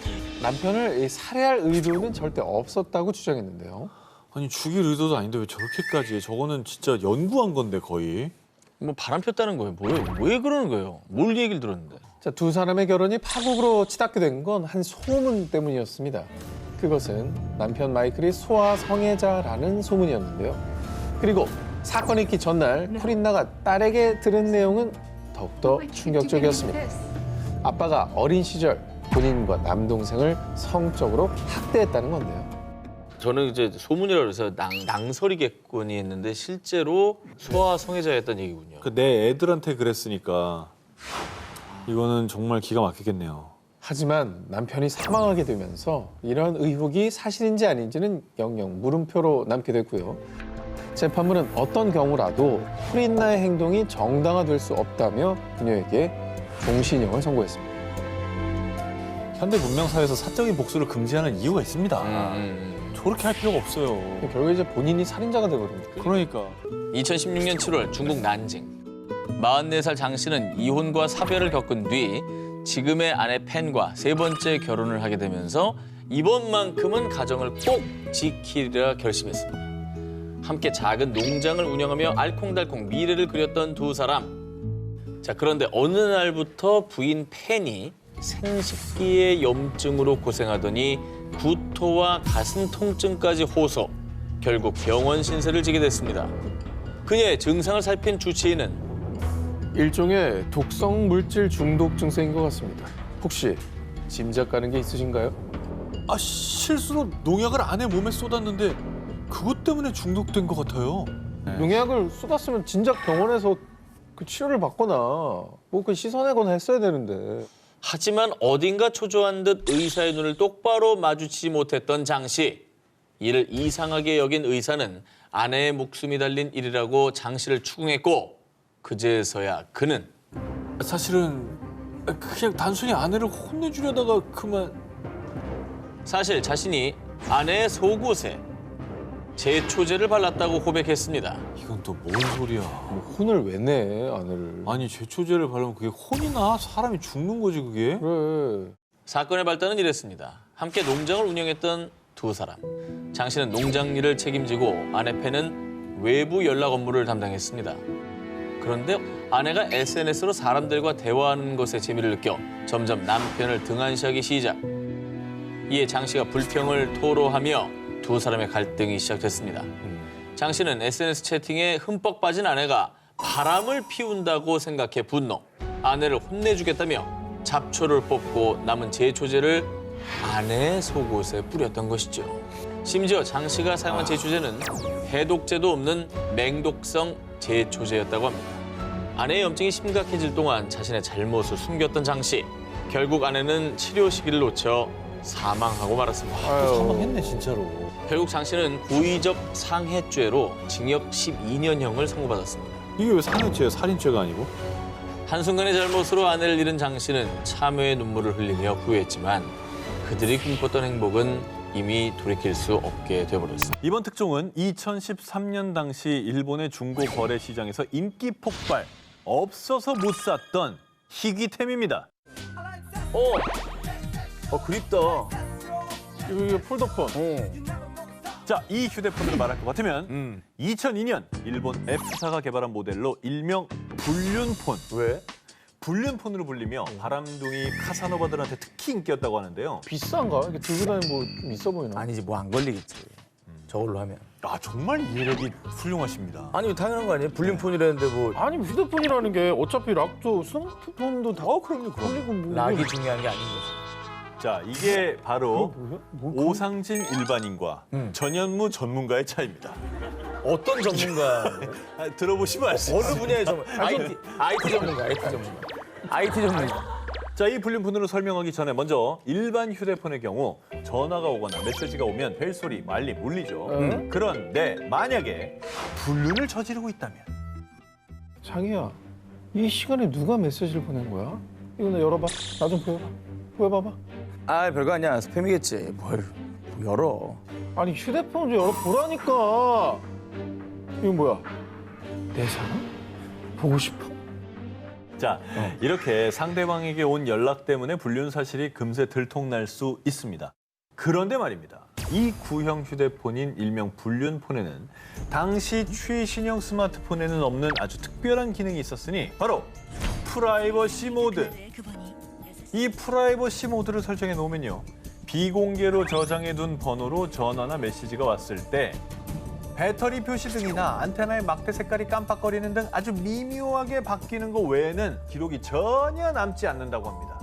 남편을 살해할 의도는 절대 없었다고 주장했는데요. 아니 죽일 의도도 아닌데 왜 저렇게까지 해? 저거는 진짜 연구한 건데 거의. 뭐 바람 폈다는 거예요? 뭐예요? 왜 그러는 거예요? 뭘 얘기를 들었는데? 자, 두 사람의 결혼이 파국으로 치닫게 된 건 한 소문 때문이었습니다. 그것은 남편 마이클이 소아 성애자라는 소문이었는데요. 그리고 사건이 있기 전날 코린나가 딸에게 들은 내용은 더욱더 충격적이었습니다. 아빠가 어린 시절 본인과 남동생을 성적으로 학대했다는 건데요. 저는 이제 소문이라 그래서 낭설이겠거니 했는데 실제로 소아 성애자였다는 얘기군요. 내 애들한테 그랬으니까 이거는 정말 기가 막히겠네요. 하지만 남편이 사망하게 되면서 이런 의혹이 사실인지 아닌지는 영영 물음표로 남게 됐고요. 재판부는 어떤 경우라도 코린나의 행동이 정당화될 수 없다며 그녀에게 종신형을 선고했습니다. 현대 문명 사회에서 사적인 복수를 금지하는 이유가 있습니다. 저렇게 할 필요가 없어요. 결국에 이제 본인이 살인자가 되거든요. 그러니까. 2016년 7월 중국 난징. 44살 장 씨는 이혼과 사별을 겪은 뒤 지금의 아내 펜과 세 번째 결혼을 하게 되면서 이번만큼은 가정을 꼭 지키리라 결심했습니다. 함께 작은 농장을 운영하며 알콩달콩 미래를 그렸던 두 사람. 자, 그런데 어느 날부터 부인 펜이 생식기의 염증으로 고생하더니 구토와 가슴 통증까지 호소. 결국 병원 신세를 지게 됐습니다. 그녀의 증상을 살핀 주치의는 일종의 독성 물질 중독 증세인 것 같습니다. 혹시 짐작 가는 게 있으신가요? 아 실수로 농약을 아내 몸에 쏟았는데 그것 때문에 중독된 것 같아요. 농약을 쏟았으면 진작 병원에서 그 치료를 받거나 뭐 그 씻어내거나 했어야 되는데. 하지만 어딘가 초조한 듯 의사의 눈을 똑바로 마주치지 못했던 장 씨. 이를 이상하게 여긴 의사는 아내의 목숨이 달린 일이라고 장 씨를 추궁했고 그제서야 그는 사실은 그냥 단순히 아내를 혼내주려다가 그만. 사실 자신이 아내의 속옷에 제초제를 발랐다고 고백했습니다. 이건 또 뭔 소리야. 뭐 혼을 왜 내, 아내를. 아니 제초제를 바르면 그게 혼이나 사람이 죽는 거지 그게. 그래. 사건의 발단은 이랬습니다. 함께 농장을 운영했던 두 사람. 장 씨는 농장 일을 책임지고 아내 팬은 외부 연락 업무를 담당했습니다. 그런데 아내가 SNS로 사람들과 대화하는 것에 재미를 느껴 점점 남편을 등한시하기 시작. 이에 장 씨가 불평을 토로하며 두 사람의 갈등이 시작됐습니다. 장 씨는 SNS 채팅에 흠뻑 빠진 아내가 바람을 피운다고 생각해 분노. 아내를 혼내주겠다며 잡초를 뽑고 남은 제초제를 아내의 속옷에 뿌렸던 것이죠. 심지어 장 씨가 사용한 제초제는 해독제도 없는 맹독성 제초제였다고 합니다. 아내의 염증이 심각해질 동안 자신의 잘못을 숨겼던 장 씨. 결국 아내는 치료 시기를 놓쳐 사망하고 말았습니다. 사망했네 진짜로. 결국 장 씨는 고의적 상해죄로 징역 12년형을 선고받았습니다. 이게 왜 상해죄야 살인죄가 아니고? 한순간의 잘못으로 아내를 잃은 장 씨는 참회의 눈물을 흘리며 후회했지만 그들이 꿈꿨던 행복은 이미 돌이킬 수 없게 되어버렸습니다. 이번 특종은 2013년 당시 일본의 중고 거래 시장에서 인기 폭발, 없어서 못 샀던 희귀템입니다. 그립다. 이거 폴더폰. 자, 이 휴대폰으로 말할 것 같으면 2002년 일본 F사가 개발한 모델로 일명 불륜폰. 왜? 불륜폰으로 불리며 바람둥이 카사노바들한테 특히 인기였다고 하는데요. 비싼가? 이렇게 들고 다니면 뭐 좀 있어 보이나? 아니지 뭐 안 걸리겠지. 저걸로 하면. 아, 정말 이해력이 훌륭하십니다. 아니 당연한 거 아니에요? 불륜폰이라는데 뭐 아니 휴대폰이라는 게 어차피 락도 스마트폰도 다 그럼요. 걸리고 뭐. 락이 중요한 게 아닌 거지. 자, 이게 바로 뭐야? 뭐 오상진 일반인과 전현무 전문가의 차이입니다. 어떤 전문가? 들어보시면 아시죠? 어느 분야의 전문가? IT 전문가, IT 전문가. IT 전문가. 자, 이 불륜폰으로 설명하기 전에 먼저 일반 휴대폰의 경우 전화가 오거나 메시지가 오면 벨소리, 알림 울리죠. 그런데 만약에 불륜을 저지르고 있다면 자기야, 이 시간에 누가 메시지를 보낸 거야? 이거 나 열어봐. 나 좀 보여봐. 보여봐봐. 아 별거 아니야. 스팸이겠지. 뭘 열어. 아니 휴대폰 좀 열어보라니까. 이건 뭐야? 내 사람? 보고 싶어? 자, 이렇게 상대방에게 온 연락 때문에 불륜 사실이 금세 들통날 수 있습니다. 그런데 말입니다. 이 구형 휴대폰인 일명 불륜폰에는 당시 최신형 스마트폰에는 없는 아주 특별한 기능이 있었으니 바로 프라이버시 모드. 이 프라이버시 모드를 설정해 놓으면요. 비공개로 저장해 둔 번호로 전화나 메시지가 왔을 때 배터리 표시 등이나 안테나의 막대 색깔이 깜빡거리는 등 아주 미묘하게 바뀌는 것 외에는 기록이 전혀 남지 않는다고 합니다.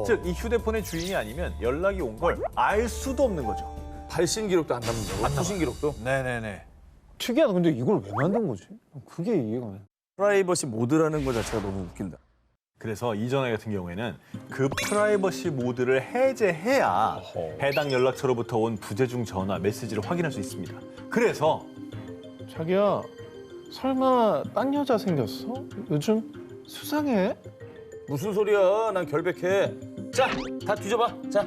즉, 이 휴대폰의 주인이 아니면 연락이 온 걸 알 수도 없는 거죠. 발신 기록도 안 남는다고? 수신 기록도? 네네네. 특이하다. 근데 이걸 왜 만든 거지? 그게 이해가 안 돼. 프라이버시 모드라는 거 자체가 너무 웃긴다. 그래서 이전에 같은 경우에는 그 프라이버시 모드를 해제해야 해당 연락처로부터 온 부재중 전화, 메시지를 확인할 수 있습니다. 그래서 자기야, 설마 딴 여자 생겼어? 요즘 수상해? 무슨 소리야? 난 결백해. 자, 다 뒤져봐. 자.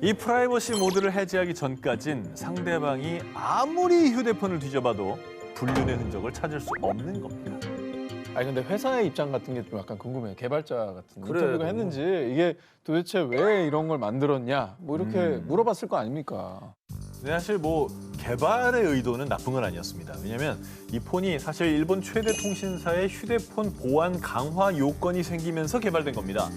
이 프라이버시 모드를 해제하기 전까진 상대방이 아무리 휴대폰을 뒤져봐도 불륜의 흔적을 찾을 수 없는 겁니다. 아니 근데 회사의 입장 같은 게 좀 약간 궁금해요. 개발자 같은 그래, 인터뷰가 했는지 이게 도대체 왜 이런 걸 만들었냐 뭐 이렇게 물어봤을 거 아닙니까? 근데 사실 뭐 개발의 의도는 나쁜 건 아니었습니다. 왜냐하면 이 폰이 사실 일본 최대 통신사의 휴대폰 보안 강화 요건이 생기면서 개발된 겁니다.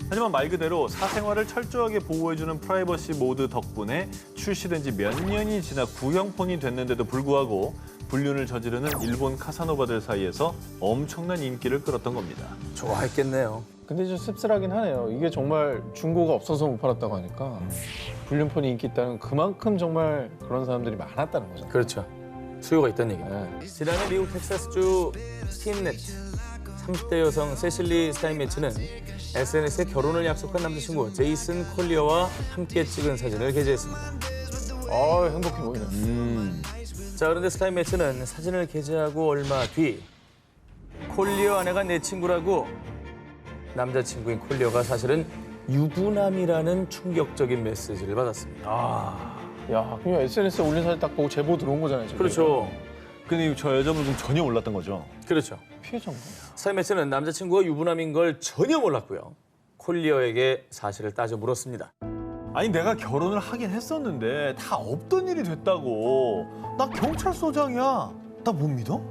하지만 말 그대로 사생활을 철저하게 보호해주는 프라이버시 모드 덕분에 출시된 지 몇 년이 지나 구형폰이 됐는데도 불구하고 불륜을 저지르는 일본 카사노바들 사이에서 엄청난 인기를 끌었던 겁니다. 좋아했겠네요. 근데 좀 씁쓸하긴 하네요. 이게 정말 중고가 없어서 못 팔았다고 하니까 불륜폰이 인기 있다는 그만큼 정말 그런 사람들이 많았다는 거죠. 그렇죠. 수요가 있다는 얘기네. 네. 지난해 미국 텍사스주 스팀넷 30대 여성 세실리 스타인매츠는 SNS에 결혼을 약속한 남자친구 제이슨 콜리어와 함께 찍은 사진을 게재했습니다. 아 행복해 보이네. 자, 그런데 스타인매츠는 사진을 게재하고 얼마 뒤 콜리어 아내가 내 친구라고 남자친구인 콜리어가 사실은 유부남이라는 충격적인 메시지를 받았습니다. 야, 그냥 SNS에 올린 사진 딱 보고 제보 들어온 거잖아요. 저게. 그렇죠. 근데 저 여자분은 전혀 몰랐던 거죠. 그렇죠. 피해자인가? 스타인 매체는 남자친구가 유부남인 걸 전혀 몰랐고요. 콜리어에게 사실을 따져 물었습니다. 아니 내가 결혼을 하긴 했었는데 다 없던 일이 됐다고. 나 경찰서장이야. 나 못 믿어?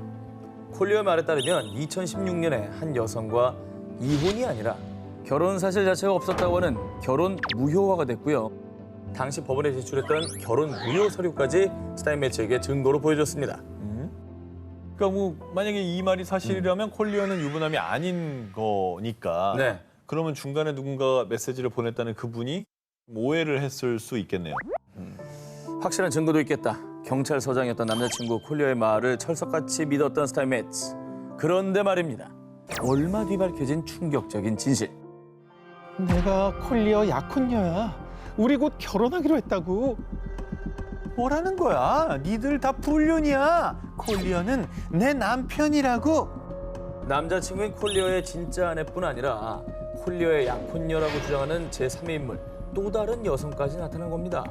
콜리어 말에 따르면 2016년에 한 여성과 이혼이 아니라 결혼 사실 자체가 없었다고 하는 결혼 무효화가 됐고요. 당시 법원에 제출했던 결혼 무효 서류까지 스타인 매체에게 증거로 보여줬습니다. 그러니까 뭐 만약에 이 말이 사실이라면 콜리어는 유부남이 아닌 거니까. 네. 그러면 중간에 누군가 메시지를 보냈다는 그분이 오해를 했을 수 있겠네요. 확실한 증거도 있겠다. 경찰서장이었던 남자친구 콜리어의 말을 철석같이 믿었던 스타인 매체. 그런데 말입니다. 얼마 뒤 밝혀진 충격적인 진실. 내가 콜리어 약혼녀야. 우리 곧 결혼하기로 했다고. 뭐라는 거야? 니들 다 불륜이야. 콜리어는 내 남편이라고. 남자친구인 콜리어의 진짜 아내뿐 아니라 콜리어의 약혼녀라고 주장하는 제3의 인물, 또 다른 여성까지 나타난 겁니다.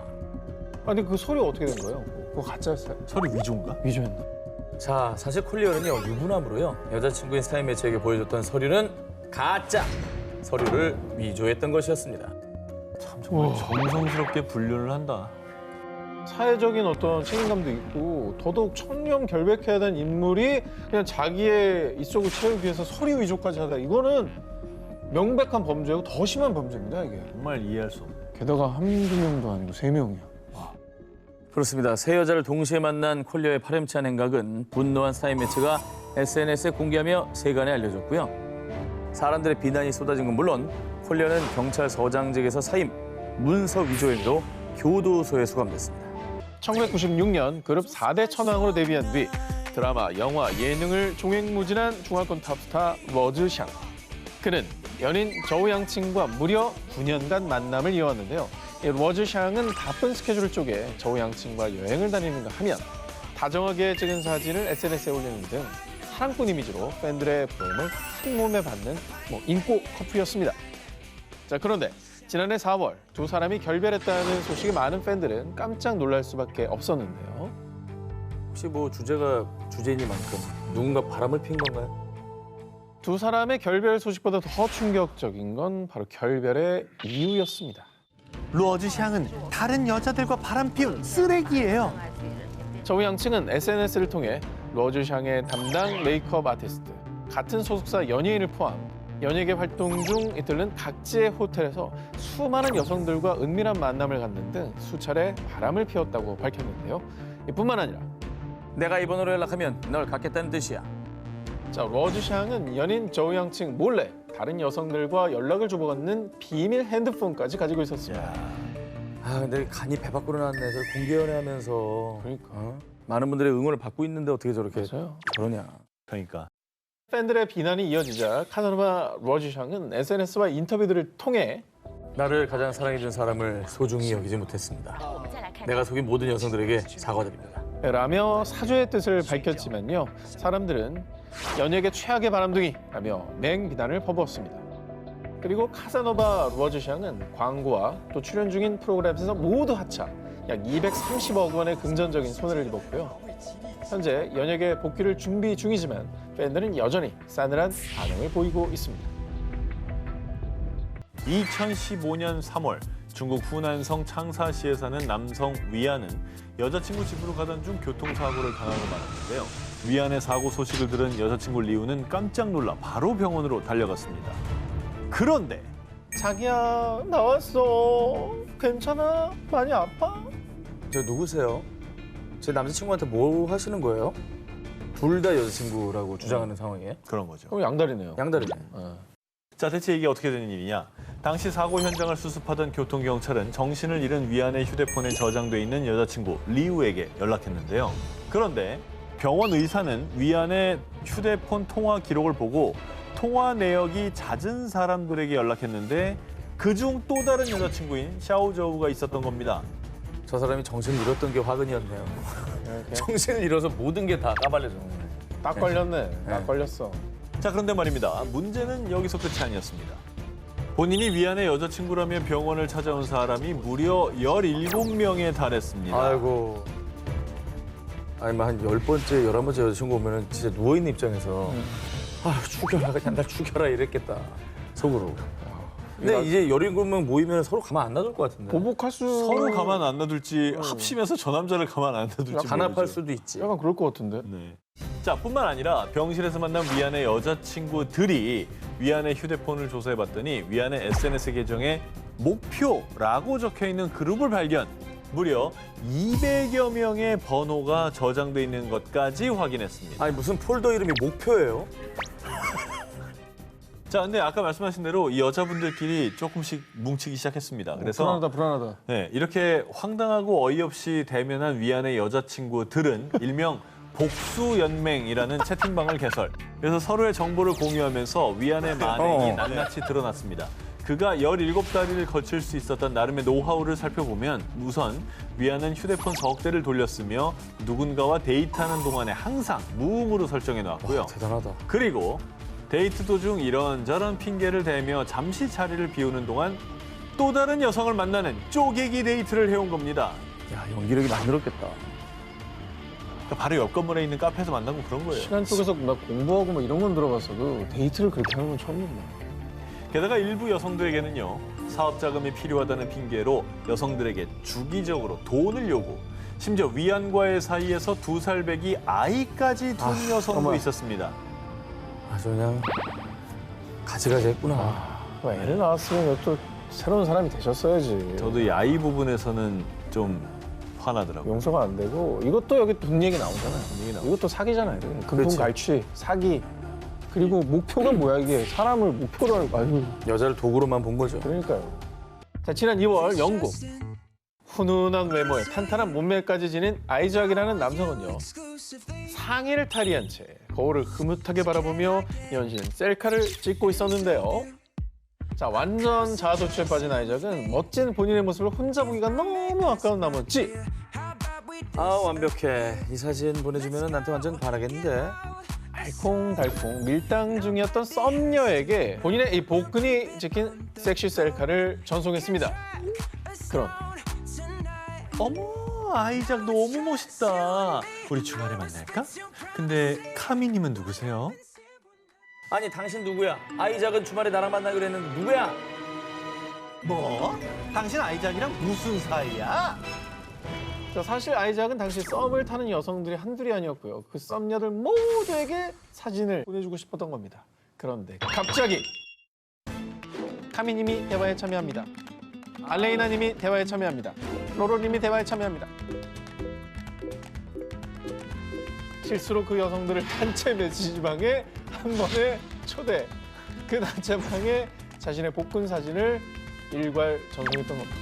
아니 그 서류 어떻게 된 거예요? 그거 가짜였어요? 서류 위조인가? 위조였나? 자, 사실 콜리어는요, 유부남으로요, 여자친구인 스타인 매체에게 보여줬던 서류는 가짜 서류를 위조했던 것이었습니다. 참 정말 정성스럽게 불륜을 한다. 사회적인 어떤 책임감도 있고 더더욱 청렴결백해야 되는 인물이 그냥 자기의 이쪽을 채우기 위해서 서류 위조까지 하다. 이거는 명백한 범죄고 더 심한 범죄입니다, 이게. 정말 이해할 수 없네. 게다가 한두 명도 아니고 3명이야. 그렇습니다. 세 여자를 동시에 만난 콜리어의 파렴치한 행각은 분노한 스타인 매체가 SNS에 공개하며 세간에 알려졌고요. 사람들의 비난이 쏟아진 건 물론 콜리어는 경찰서장직에서 사임, 문서 위조 혐의로 교도소에 수감됐습니다. 1996년 그룹 4대 천왕으로 데뷔한 뒤 드라마, 영화, 예능을 종횡무진한 중화권 탑스타 러즈샹. 그는 연인 저우양칭과 무려 9년간 만남을 이어왔는데요. 이 러즈샹은 바쁜 스케줄을 쪼개 저우양칭과 여행을 다니는가 하면 다정하게 찍은 사진을 SNS에 올리는 등 사랑꾼 이미지로 팬들의 부러움을 한 몸에 받는 인고 커플이었습니다. 자, 그런데 지난해 4월 두 사람이 결별했다는 소식에 많은 팬들은 깜짝 놀랄 수밖에 없었는데요. 혹시 뭐 주제가 주제이니만큼 누군가 바람을 핀 건가요? 두 사람의 결별 소식보다 더 충격적인 건 바로 결별의 이유였습니다. 로즈샹은 다른 여자들과 바람 피운 쓰레기예요. 저우양칭은 SNS를 통해 러즈샹의 담당 메이크업 아티스트, 같은 소속사 연예인을 포함 연예계 활동 중 이틀은 각지의 호텔에서 수많은 여성들과 은밀한 만남을 갖는 등 수차례 바람을 피웠다고 밝혔는데요. 이뿐만 아니라 내가 이 번호로 연락하면 널 갖겠다는 뜻이야. 자, 러즈샹은 연인 저우양칭 몰래 다른 여성들과 연락을 주고받는 비밀 핸드폰까지 가지고 있었습니다. 아, 근데 간이 배 밖으로 나왔네. 저 공개 연애하면서. 그러니까. 많은 분들의 응원을 받고 있는데 어떻게 저렇게 맞아요. 그러냐. 그러니까. 팬들의 비난이 이어지자 카사노바 러즈샹은 SNS와 인터뷰들을 통해 나를 가장 사랑해준 사람을 소중히 여기지 못했습니다. 내가 속인 모든 여성들에게 사과드립니다. 라며 사죄의 뜻을 밝혔지만요. 사람들은 연예계 최악의 바람둥이라며 맹비난을 퍼부었습니다. 그리고 카사노바 러즈샹은 광고와 또 출연 중인 프로그램에서 모두 하차 약 230억 원의 금전적인 손해를 입었고요. 현재 연예계 복귀를 준비 중이지만 팬들은 여전히 싸늘한 반응을 보이고 있습니다. 2015년 3월 중국 후난성 창사시에 사는 남성 위안은 여자친구 집으로 가던 중 교통사고를 당하고 말았는데요. 위안의 사고 소식을 들은 여자친구 리우는 깜짝 놀라 바로 병원으로 달려갔습니다. 그런데 자기야, 나왔어. 괜찮아? 많이 아파? 저 누구세요? 제 남자친구한테 뭐 하시는 거예요? 둘 다 여자친구라고 주장하는 상황이에요? 그런 거죠. 그럼 양다리네요. 양다리네. 자, 대체 이게 어떻게 된 일이냐? 당시 사고 현장을 수습하던 교통경찰은 정신을 잃은 위안의 휴대폰에 저장돼 있는 여자친구 리우에게 연락했는데요. 그런데 병원 의사는 위안의 휴대폰 통화 기록을 보고 통화 내역이 잦은 사람들에게 연락했는데 그중 또 다른 여자친구인 샤오저우가 있었던 겁니다. 저 사람이 정신을 잃었던 게 화근이었네요. 정신을 잃어서 모든 게 다 까발려졌네. 딱 걸렸네. 딱 걸렸어. 자, 그런데 말입니다. 문제는 여기서 끝이 아니었습니다. 본인이 위안의 여자친구라며 병원을 찾아온 사람이 무려 17명에 달했습니다. 아이고. 아니, 뭐 한 10번째, 11번째 여자친구 오면은 진짜 누워있는 입장에서 아, 죽여라, 그냥 날 죽여라 이랬겠다. 속으로. 근데 이제 17명 모이면 서로 가만 안 놔둘 것 같은데. 보복할 수 서로 가만 안 놔둘지 합심해서 저 남자를 가만 안 놔둘지 간합할 모르죠. 수도 있지. 약간 그럴 것 같은데. 네. 자, 뿐만 아니라 병실에서 만난 위안의 여자친구들이 위안의 휴대폰을 조사해봤더니 위안의 SNS 계정에 목표라고 적혀있는 그룹을 발견. 무려 200여 명의 번호가 저장돼 있는 것까지 확인했습니다. 아니, 무슨 폴더 이름이 목표예요? 자, 근데 아까 말씀하신 대로 이 여자분들끼리 조금씩 뭉치기 시작했습니다. 그래서 불안하다. 네, 이렇게 황당하고 어이없이 대면한 위안의 여자친구들은 일명 복수연맹이라는 채팅방을 개설. 그래서 서로의 정보를 공유하면서 위안의 만행이 낱낱이 드러났습니다. 그가 17달을 거칠 수 있었던 나름의 노하우를 살펴보면 우선 위안은 휴대폰 석 대를 돌렸으며 누군가와 데이트하는 동안에 항상 무음으로 설정해 놨고요. 대단하다. 그리고 데이트 도중 이런저런 핑계를 대며 잠시 자리를 비우는 동안 또 다른 여성을 만나는 쪼개기 데이트를 해온 겁니다. 야, 연기력이 많이 늘었겠다. 그러니까 바로 옆 건물에 있는 카페에서 만나고 그런 거예요. 시간 속에서 막 공부하고 뭐 이런 건 들어봤어도 데이트를 그렇게 하는 건 처음이네. 게다가 일부 여성들에게는요, 사업 자금이 필요하다는 핑계로 여성들에게 주기적으로 돈을 요구. 심지어 위안과의 사이에서 2살 배기 아이까지 둔 여성도 있었습니다. 아주 그냥 가지가지 했구나. 뭐 애를 낳았으면 또 새로운 사람이 되셨어야지. 저도 이 아이 부분에서는 좀 화나더라고요. 용서가 안 되고 이것도 여기 돈 얘기 나오잖아요. 얘기 나오죠. 이것도 사기잖아요. 금품 그렇지. 갈취, 사기. 그리고 목표가 뭐야 이게 사람을 목표로 하는 거 아유. 여자를 도구로만 본 거죠. 그러니까요. 자, 지난 2월 영국 훈훈한 외모에 탄탄한 몸매까지 지닌 아이작이라는 남성은요, 상의를 탈의한 채 거울을 흐뭇하게 바라보며 연신 셀카를 찍고 있었는데요. 자, 완전 자아도취에 빠진 아이작은 멋진 본인의 모습을 혼자 보기가 너무 아까운 나머지 아, 완벽해. 이 사진 보내주면 나한테 완전 반하겠는데. 알콩달콩 밀당 중이었던 썸녀에게 본인의 이 복근이 찍힌 섹시 셀카를 전송했습니다. 그런 어머, 아이작 너무 멋있다. 우리 주말에 만날까? 근데 카미님은 누구세요? 아니, 당신 누구야? 아이작은 주말에 나랑 만나기로 했는데 누구야? 뭐? 당신 아이작이랑 무슨 사이야? 자, 사실 아이작은 당시 썸을 타는 여성들이 한둘이 아니었고요. 그 썸녀들 모두에게 사진을 보내주고 싶었던 겁니다. 그런데 갑자기 카미님이 대화에 참여합니다. 알레이나님이 대화에 참여합니다. 로로님이 대화에 참여합니다. 실수로 그 여성들을 단체 메시지방에 한 번에 초대. 그 단체방에 자신의 복근 사진을 일괄 전송했던 겁니다.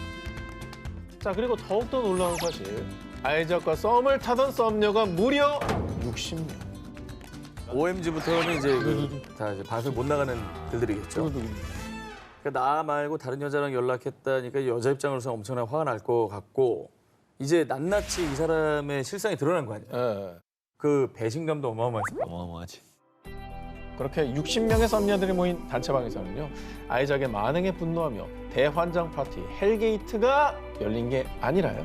자, 그리고 더욱더 놀라운 사실, 아이작과 썸을 타던 썸녀가 무려 60명. OMG부터는 이제 다 이제 방송 못 나가는 들들이겠죠. 그러니까 나 말고 다른 여자랑 연락했다니까 여자 입장으로서 엄청나게 화가 날 것 같고, 이제 낱낱이 이 사람의 실상이 드러난 거 아니야. 예. 그 배신감도 어마어마했을 거야. 어마어마하지. 그렇게 60명의 썸녀들이 모인 단체방에서는요, 아이작의 만행에 분노하며 대환장 파티 헬게이트가 열린 게 아니라요.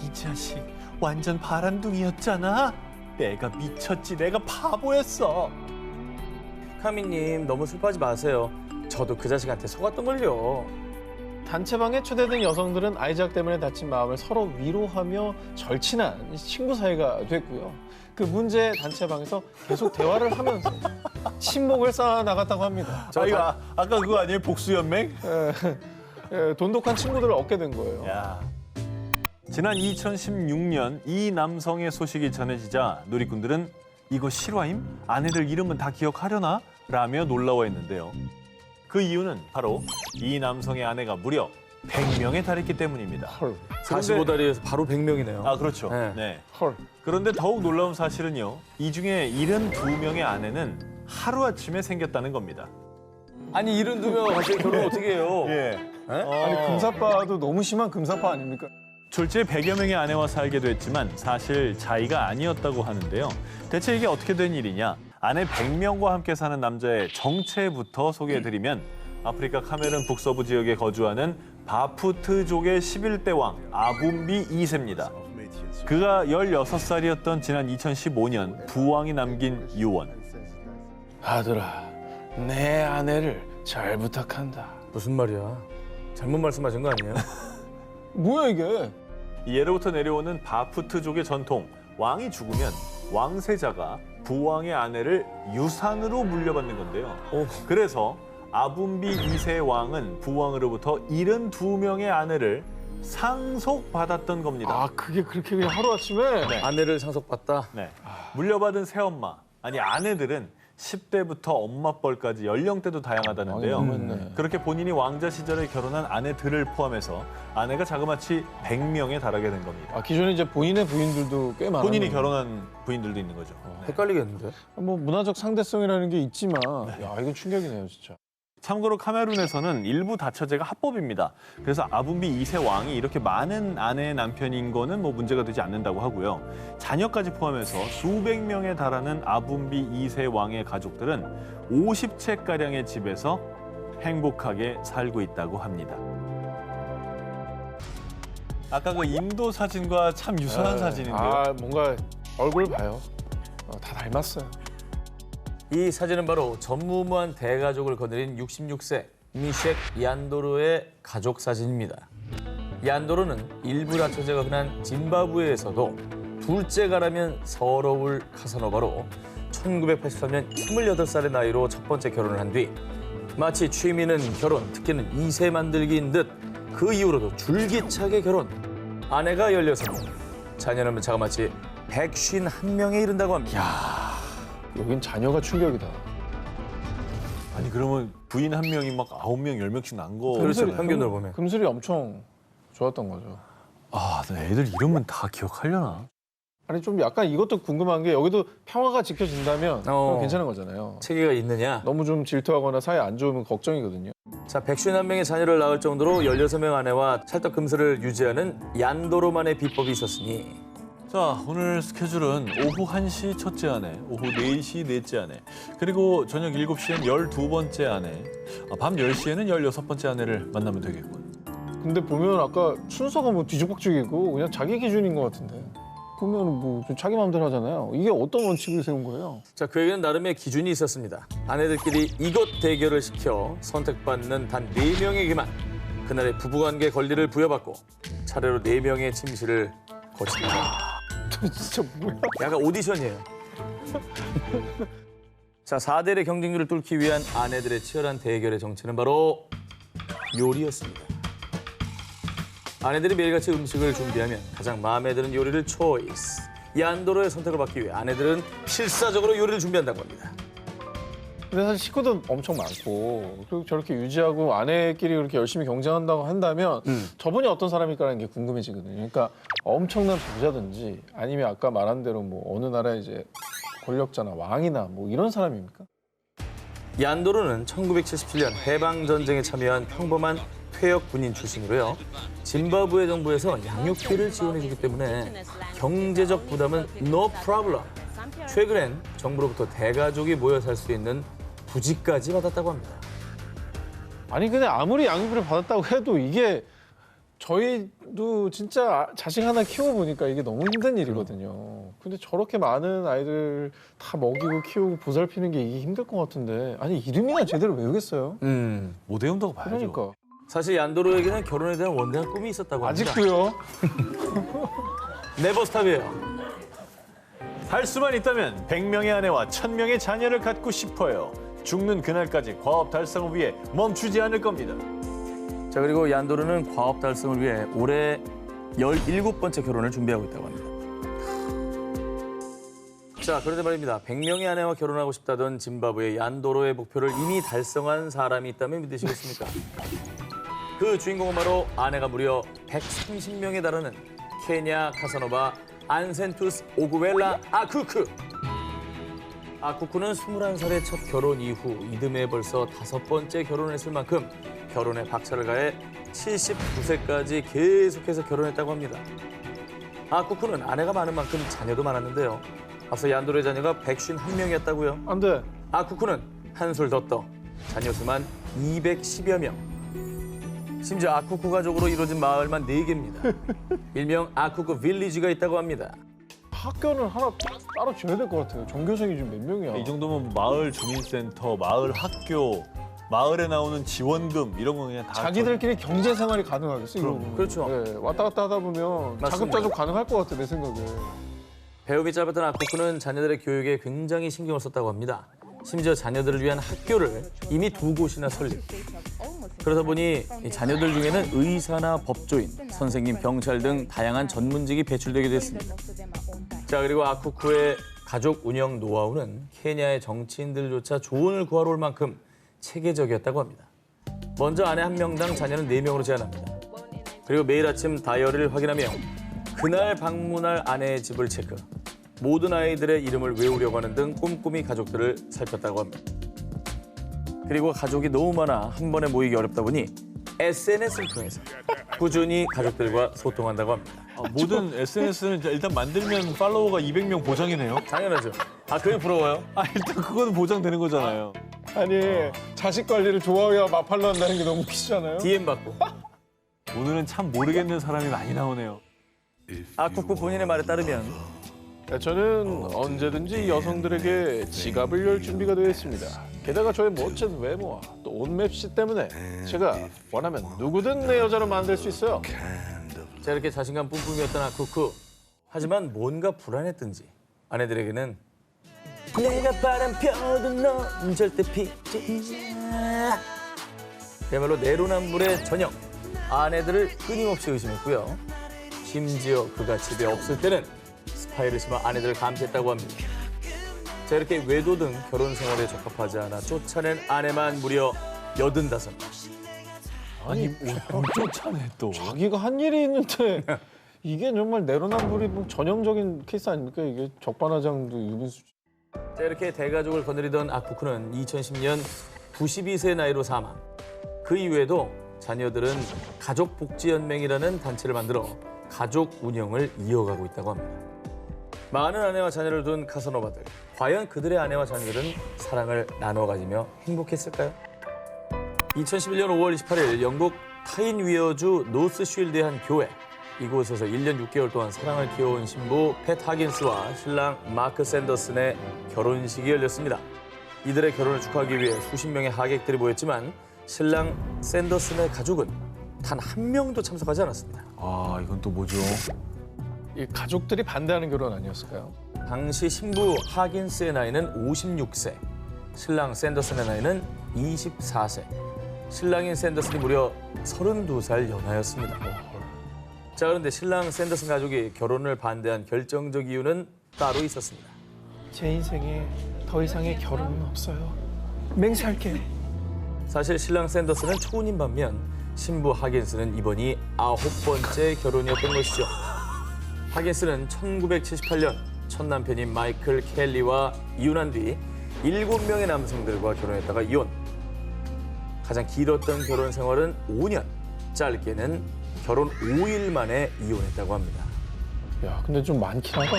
이 자식 완전 바람둥이였잖아. 내가 미쳤지. 내가 바보였어. 카미님, 너무 슬퍼하지 마세요. 저도 그 자식한테 속았던 걸요. 단체방에 초대된 여성들은 아이작 때문에 다친 마음을 서로 위로하며 절친한 친구 사이가 됐고요. 그 문제 단체방에서 계속 대화를 하면서 친목을 쌓아 나갔다고 합니다. 아까 그거 아니에요? 복수연맹? 돈독한 친구들을 얻게 된 거예요. 야. 지난 2016년 이 남성의 소식이 전해지자 누리꾼들은 이거 실화임? 아내들 이름은 다 기억하려나? 라며 놀라워했는데요. 그 이유는 바로 이 남성의 아내가 무려 100명에 달했기 때문입니다. 헐. 45다리에서 바로 100명이네요. 아, 그렇죠. 네. 네. 헐. 그런데 더욱 놀라운 사실은요. 이 중에 72명의 아내는 하루아침에 생겼다는 겁니다. 아니, 72명 갑자기 결혼 어떻게 해요? 예. 아니, 금사빠도 너무 심한 금사빠 아닙니까? 졸지에 100여 명의 아내와 살게 됐지만 사실 자의가 아니었다고 하는데요. 대체 이게 어떻게 된 일이냐? 아내 100명과 함께 사는 남자의 정체부터 소개해드리면 아프리카 카메룬 북서부 지역에 거주하는 바푸트족의 11대 왕 아붐비 2세입니다. 그가 16살이었던 지난 2015년 부왕이 남긴 유언. 아들아, 내 아내를 잘 부탁한다. 무슨 말이야? 잘못 말씀하신 거 아니에요? 뭐야 이게? 예로부터 내려오는 바푸트족의 전통, 왕이 죽으면 왕세자가 부왕의 아내를 유산으로 물려받는 건데요. 그래서 아붐비 2세 왕은 부왕으로부터 72명의 아내를 상속받았던 겁니다. 아 그게 그렇게 그냥 하루아침에? 네. 아내를 상속받다? 네. 물려받은 새엄마, 아니 아내들은 10대부터 엄마뻘까지 연령대도 다양하다는데요. 아니, 너무했네. 그렇게 본인이 왕자 시절에 결혼한 아내들을 포함해서 아내가 자그마치 100명에 달하게 된 겁니다. 아 기존에 이제 본인의 부인들도 꽤 많아요. 본인이 결혼한 부인들도 있는 거죠. 헷갈리겠는데? 뭐 문화적 상대성이라는 게 있지만, 야 이건 충격이네요 진짜. 참고로 카메룬에서는 일부 다처제가 합법입니다. 그래서 아붐비 2세 왕이 이렇게 많은 아내의 남편인 거는 뭐 문제가 되지 않는다고 하고요. 자녀까지 포함해서 수백 명에 달하는 아붐비 2세 왕의 가족들은 50채가량의 집에서 행복하게 살고 있다고 합니다. 아까 그 인도 사진과 참 유사한 사진인데요. 아 뭔가 얼굴 봐요. 다 닮았어요. 이 사진은 바로 전무후무한 대가족을 거느린 66세 미쉑 얀도르의 가족 사진입니다. 얀도르는 일부 다처제가 흔한 짐바브웨에서도 둘째가라면 서러울 카사노바로 1983년 28살의 나이로 첫 번째 결혼을 한 뒤 마치 취미는 결혼, 특기는 2세 만들기인 듯 그 이후로도 줄기차게 결혼. 아내가 16명, 자녀는 자그마치 151명에 이른다고 합니다. 여긴 자녀가 충격이다. 아니 그러면 부인 한 명이 막 9명, 10명씩 난 거. 그렇죠, 평균으로 보면. 금슬이 엄청 좋았던 거죠. 아, 나 애들 이름은 다 기억하려나? 아니 좀 약간 이것도 궁금한 게 여기도 평화가 지켜진다면 그럼 괜찮은 거잖아요. 체계가 있느냐? 너무 좀 질투하거나 사이 안 좋으면 걱정이거든요. 자, 151명의 자녀를 낳을 정도로 16명 아내와 찰떡 금슬을 유지하는 얀도르만의 비법이 있었으니 자, 오늘 스케줄은 오후 1시 첫째 아내, 오후 4시 넷째 아내, 그리고 저녁 7시엔 12번째 아내, 밤 10시에는 16번째 아내를 만나면 되겠군. 근데 보면 아까 순서가 뭐 뒤죽박죽이고 그냥 자기 기준인 것 같은데. 보면 뭐 좀 자기 마음대로 하잖아요. 이게 어떤 원칙을 세운 거예요? 자, 그에게는 나름의 기준이 있었습니다. 아내들끼리 이것 대결을 시켜 선택받는 단 4명에게만 그날의 부부관계 권리를 부여받고 차례로 4명의 침실을 거친다. 진짜 뭐야? 약간 오디션이에요. 자, 4대의 경쟁률을 뚫기 위한 아내들의 치열한 대결의 정체는 바로 요리였습니다. 아내들이 매일같이 음식을 준비하면 가장 마음에 드는 요리를 초이스. 얀도르의 선택을 받기 위해 아내들은 필사적으로 요리를 준비한다고 합니다. 근데 사실 식구도 엄청 많고 그리고 저렇게 유지하고 아내끼리 그렇게 열심히 경쟁한다고 한다면 저분이 어떤 사람일까라는 게 궁금해지거든요. 그러니까 엄청난 부자든지 아니면 아까 말한 대로 뭐 어느 나라의 이제 권력자나 왕이나 뭐 이런 사람입니까? 얀도르는 1977년 해방전쟁에 참여한 평범한 퇴역 군인 출신이고요. 짐바브웨 정부에서 양육비를 지원해주기 때문에 경제적 부담은 no problem. 최근엔 정부로부터 대가족이 모여 살 수 있는 부지까지 받았다고 합니다. 아니 근데 아무리 양육비를 받았다고 해도 이게 저희도 진짜 자식 하나 키워보니까 이게 너무 힘든 일이거든요. 근데 저렇게 많은 아이들 다 먹이고 키우고 보살피는 게 이게 힘들 것 같은데 아니 이름이나 제대로 외우겠어요? 오대훈다고 봐야죠. 그러니까. 사실 얀도르에게는 결혼에 대한 원대한 꿈이 있었다고 합니다. 아직도요? 네버스탑이에요. 할 수만 있다면 100명의 아내와 1000명의 자녀를 갖고 싶어요. 죽는 그날까지 과업 달성을 위해 멈추지 않을 겁니다. 자, 그리고 얀도르는 과업 달성을 위해 올해 17번째 결혼을 준비하고 있다고 합니다. 자, 그런데 말입니다. 100명의 아내와 결혼하고 싶다던 짐바브웨 얀도르의 목표를 이미 달성한 사람이 있다면 믿으시겠습니까? 그 주인공은 바로 아내가 무려 130명에 달하는 케냐 카사노바 안센투스 오구웰라 아쿠쿠. 아쿠쿠는 21살의 첫 결혼 이후 이듬해 벌써 5번째 결혼을 했을 만큼 결혼에 박차를 가해 79세까지 계속해서 결혼했다고 합니다. 아쿠쿠는 아내가 많은 만큼 자녀도 많았는데요. 앞서 얀도르의 자녀가 151명이었다고요. 안 돼. 아쿠쿠는 한술 더 떠 자녀 수만 210여 명. 심지어 아쿠쿠 가족으로 이루어진 마을만 4개입니다. 일명 아쿠쿠 빌리지가 있다고 합니다. 학교는 하나 따로 줘야 될 것 같아요. 전교생이 지금 몇 명이야? 이 정도면 마을 주민센터, 마을 학교, 마을에 나오는 지원금 이런 거 그냥 다 자기들끼리 경제 생활이 가능하겠어. 이거 보면. 그렇죠. 네, 왔다 갔다 하다 보면 맞습니다. 자급자족 가능할 것 같아 내 생각에. 배움이 짧았던 아쿠쿠는 자녀들의 교육에 굉장히 신경을 썼다고 합니다. 심지어 자녀들을 위한 학교를 이미 2곳이나 설립. 그러다 보니 이 자녀들 중에는 의사나 법조인, 선생님, 경찰 등 다양한 전문직이 배출되기도 했습니다. 자, 그리고 아쿠쿠의 가족 운영 노하우는 케냐의 정치인들조차 조언을 구하러 올 만큼 체계적이었다고 합니다. 먼저 아내 1명당 자녀는 4명으로 제한합니다. 그리고 매일 아침 다이어리를 확인하며 그날 방문할 아내의 집을 체크. 모든 아이들의 이름을 외우려고 하는 등 꼼꼼히 가족들을 살폈다고 합니다. 그리고 가족이 너무 많아 한 번에 모이기 어렵다 보니 SNS를 통해서 꾸준히 가족들과 소통한다고 합니다. 모든 SNS는 일단 만들면 팔로워가 200명 보장이네요. 당연하죠. 아, 그게 부러워요? 일단 그거는 보장되는 거잖아요. 아니 자식 관리를 좋아해야 마팔로 한다는 게 너무 웃기잖아요. DM 받고. 오늘은 참 모르겠는 사람이 많이 나오네요. 아쿠쿠 본인의 말에 따르면 저는 언제든지 여성들에게 지갑을 열 준비가 되어 있습니다. 게다가 저의 멋진 외모와 또 옷맵시 때문에 제가 원하면 누구든 내 여자로 만들 수 있어요. 자, 이렇게 자신감 뿜뿜이었던 아쿠쿠. 하지만 뭔가 불안했던지 아내들에게는 내가 바람 펴도 넌 절대 피지 마. 그야말로 내로남불의 전형. 아내들을 끊임없이 의심했고요. 심지어 그가 집에 없을 때는 스파이를 심어 아내들을 감시했다고 합니다. 자, 이렇게 외도 등 결혼 생활에 적합하지 않아 쫓아낸 아내만 무려 85명. 아니 쫓아내 또. 자기가 한 일이 있는데 이게 정말 내로남불이 뭐 전형적인 케이스 아닙니까? 이게 적반하장도 유분수. 자, 이렇게 대가족을 거느리던 아쿠쿠는 2010년 92세 나이로 사망. 그 이후에도 자녀들은 가족복지연맹이라는 단체를 만들어 가족 운영을 이어가고 있다고 합니다. 많은 아내와 자녀를 둔 카사노바들. 과연 그들의 아내와 자녀들은 사랑을 나눠 가지며 행복했을까요? 2011년 5월 28일 영국 타인위어주 노스쉴드의 한 교회. 이곳에서 1년 6개월 동안 사랑을 키워온 신부 팻 하긴스와 신랑 마크 샌더슨의 결혼식이 열렸습니다. 이들의 결혼을 축하하기 위해 수십 명의 하객들이 모였지만 신랑 샌더슨의 가족은 단 한 명도 참석하지 않았습니다. 이건 또 뭐죠? 이 가족들이 반대하는 결혼 아니었을까요? 당시 신부 하긴스의 나이는 56세, 신랑 샌더슨의 나이는 24세. 신랑인 샌더슨이 무려 32살 연하였습니다. 자, 그런데 신랑 샌더슨 가족이 결혼을 반대한 결정적 이유는 따로 있었습니다. 제 인생에 더 이상의 결혼은 없어요. 맹세할게. 사실 신랑 샌더슨은 초혼인 반면 신부 하긴스는 이번이 9번째 결혼이었던 것이죠. 하긴스는 1978년 첫 남편인 마이클 켈리와 이혼한 뒤 7명의 남성들과 결혼했다가 이혼. 가장 길었던 결혼 생활은 5년, 짧게는 결혼 5일 만에 이혼했다고 합니다. 야, 근데 좀 많긴 하다.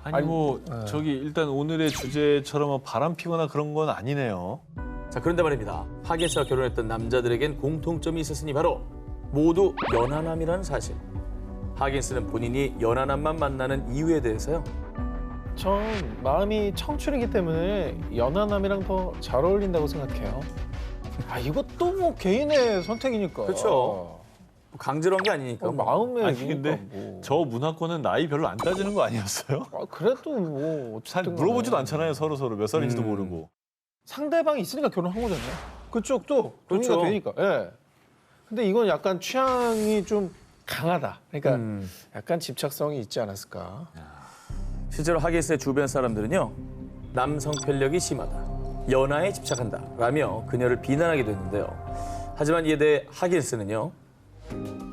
아니 뭐 저기 일단 오늘의 주제처럼 뭐 바람 피거나 그런 건 아니네요. 자, 그런데 말입니다. 하긴스와 결혼했던 남자들에겐 공통점이 있었으니 바로 모두 연하남이라는 사실. 하긴스는 본인이 연하남만 만나는 이유에 대해서요. 전 마음이 청춘이기 때문에 연하남이랑 더 잘 어울린다고 생각해요. 이것도 뭐 개인의 선택이니까. 그렇죠. 강제로 한 게 아니니까. 뭐. 마음의 아니 근데 뭐. 저 문화권은 나이 별로 안 따지는 거 아니었어요? 그래도 뭐 잘 어쨌든 물어보지도 간에 않잖아요, 서로 몇 살인지도 모르고. 상대방이 있으니까 결혼한 거잖아요. 그쪽도 동의가 그렇죠. 되니까. 예. 근데 이건 약간 취향이 좀 강하다. 그러니까 약간 집착성이 있지 않았을까. 실제로 하긴스의 주변 사람들은요. 남성 편력이 심하다. 연하에 집착한다. 라며 그녀를 비난하기도 했는데요. 하지만 이에 대해 하긴스는요.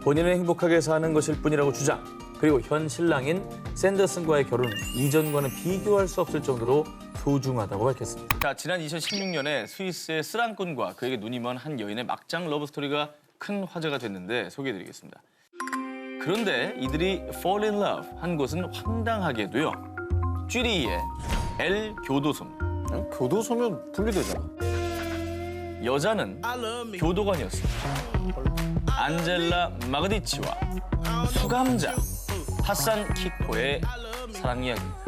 본인은 행복하게 사는 것일 뿐이라고 주장. 그리고 현 신랑인 샌더슨과의 결혼은 이전과는 비교할 수 없을 정도로 소중하다고 밝혔습니다. 자, 지난 2016년에 스위스의 스랑꾼과 그에게 눈이 먼 한 여인의 막장 러브 스토리가 큰 화제가 됐는데 소개해드리겠습니다. 그런데 이들이 fall in love 한 곳은 황당하게도요. 쥐리히의 엘 교도소입니다. 교도소면 분리되잖아. 여자는 교도관이었습니다. 안젤라 마그디치와 수감자 하산 키코의 사랑 이야기입니다.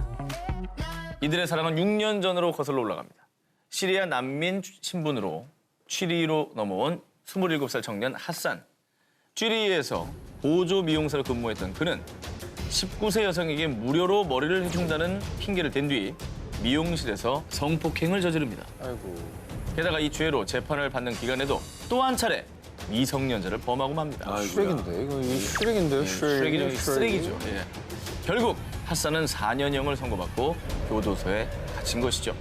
이들의 사랑은 6년 전으로 거슬러 올라갑니다. 시리아 난민 신분으로 취리히로 넘어온 27살 청년 하산. 취리히에서 보조 미용사로 근무했던 그는 19세 여성에게 무료로 머리를 해준다는 핑계를 댄 뒤 미용실에서 성폭행을 저지릅니다. 아이고. 게다가 이 죄로 재판을 받는 기간에도 또 한 차례 미성년자를 범하고 맙니다. 쓰레기인데 이거 쓰레기인데요. 쓰레기죠. 쓰레기죠. 예. 결국 하산은 4년형을 선고받고 교도소에 갇힌 것이죠.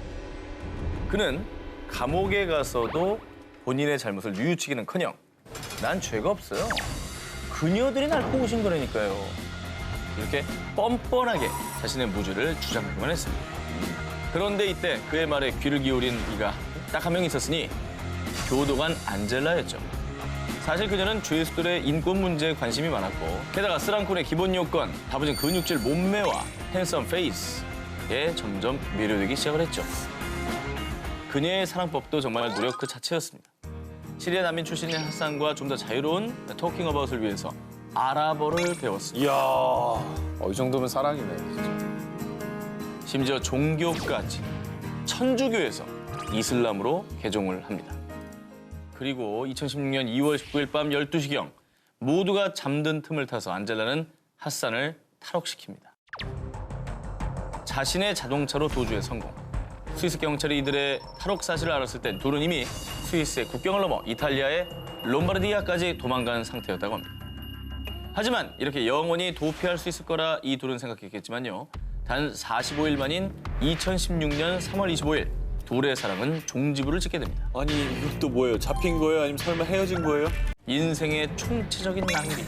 그는 감옥에 가서도 본인의 잘못을 뉘우치기는커녕 난 죄가 없어요. 그녀들이 날 꼬우신 거라니까요. 이렇게 뻔뻔하게 자신의 무죄를 주장하기만 했습니다. 그런데 이때 그의 말에 귀를 기울인 이가 딱 한 명 있었으니 교도관 안젤라였죠. 사실 그녀는 죄수들의 인권 문제에 관심이 많았고 게다가 스랑콘의 기본 요건, 다부진 근육질 몸매와 핸섬 페이스에 점점 매료되기 시작을 했죠. 그녀의 사랑법도 정말 노력 그 자체였습니다. 시리아 난민 출신의 하산과 좀 더 자유로운 토킹 어바웃을 위해서 아랍어를 배웠습니다. 이 정도면 사랑이네. 진짜. 심지어 종교까지 천주교에서 이슬람으로 개종을 합니다. 그리고 2016년 2월 19일 밤 12시경 모두가 잠든 틈을 타서 안젤라는 하산을 탈옥시킵니다. 자신의 자동차로 도주에 성공. 스위스 경찰이 이들의 탈옥 사실을 알았을 땐 둘은 이미 스위스의 국경을 넘어 이탈리아의 롬바르디아까지 도망간 상태였다고 합니다. 하지만 이렇게 영원히 도피할 수 있을 거라 이 둘은 생각했겠지만요. 단 45일 만인 2016년 3월 25일 둘의 사랑은 종지부를 찍게 됩니다. 아니 이것도 뭐예요? 잡힌 거예요? 아니면 설마 헤어진 거예요? 인생의 총체적인 낭비.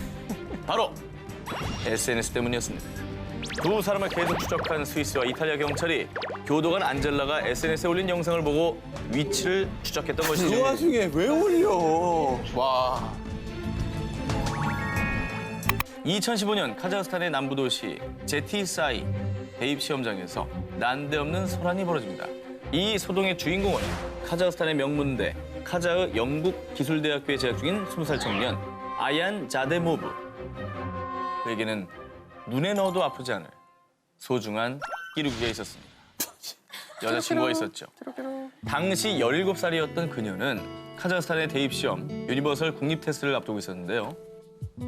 바로 SNS 때문이었습니다. 두 사람을 계속 추적한 스위스와 이탈리아 경찰이 교도관 안젤라가 SNS에 올린 영상을 보고 위치를 추적했던 것이죠. 그 와중에 왜 올려? 와. 2015년 카자흐스탄의 남부 도시 제티사이 대입 시험장에서 난데없는 소란이 벌어집니다. 이 소동의 주인공은 카자흐스탄의 명문대 카자흐 영국기술대학교에 재학 중인 20살 청년 아얀 자데모브. 그에게는 눈에 넣어도 아프지 않을 소중한 끼룩이가 있었습니다. 여자친구가 있었죠. 당시 17살이었던 그녀는 카자흐스탄의 대입시험 유니버설 국립테스트를 앞두고 있었는데요.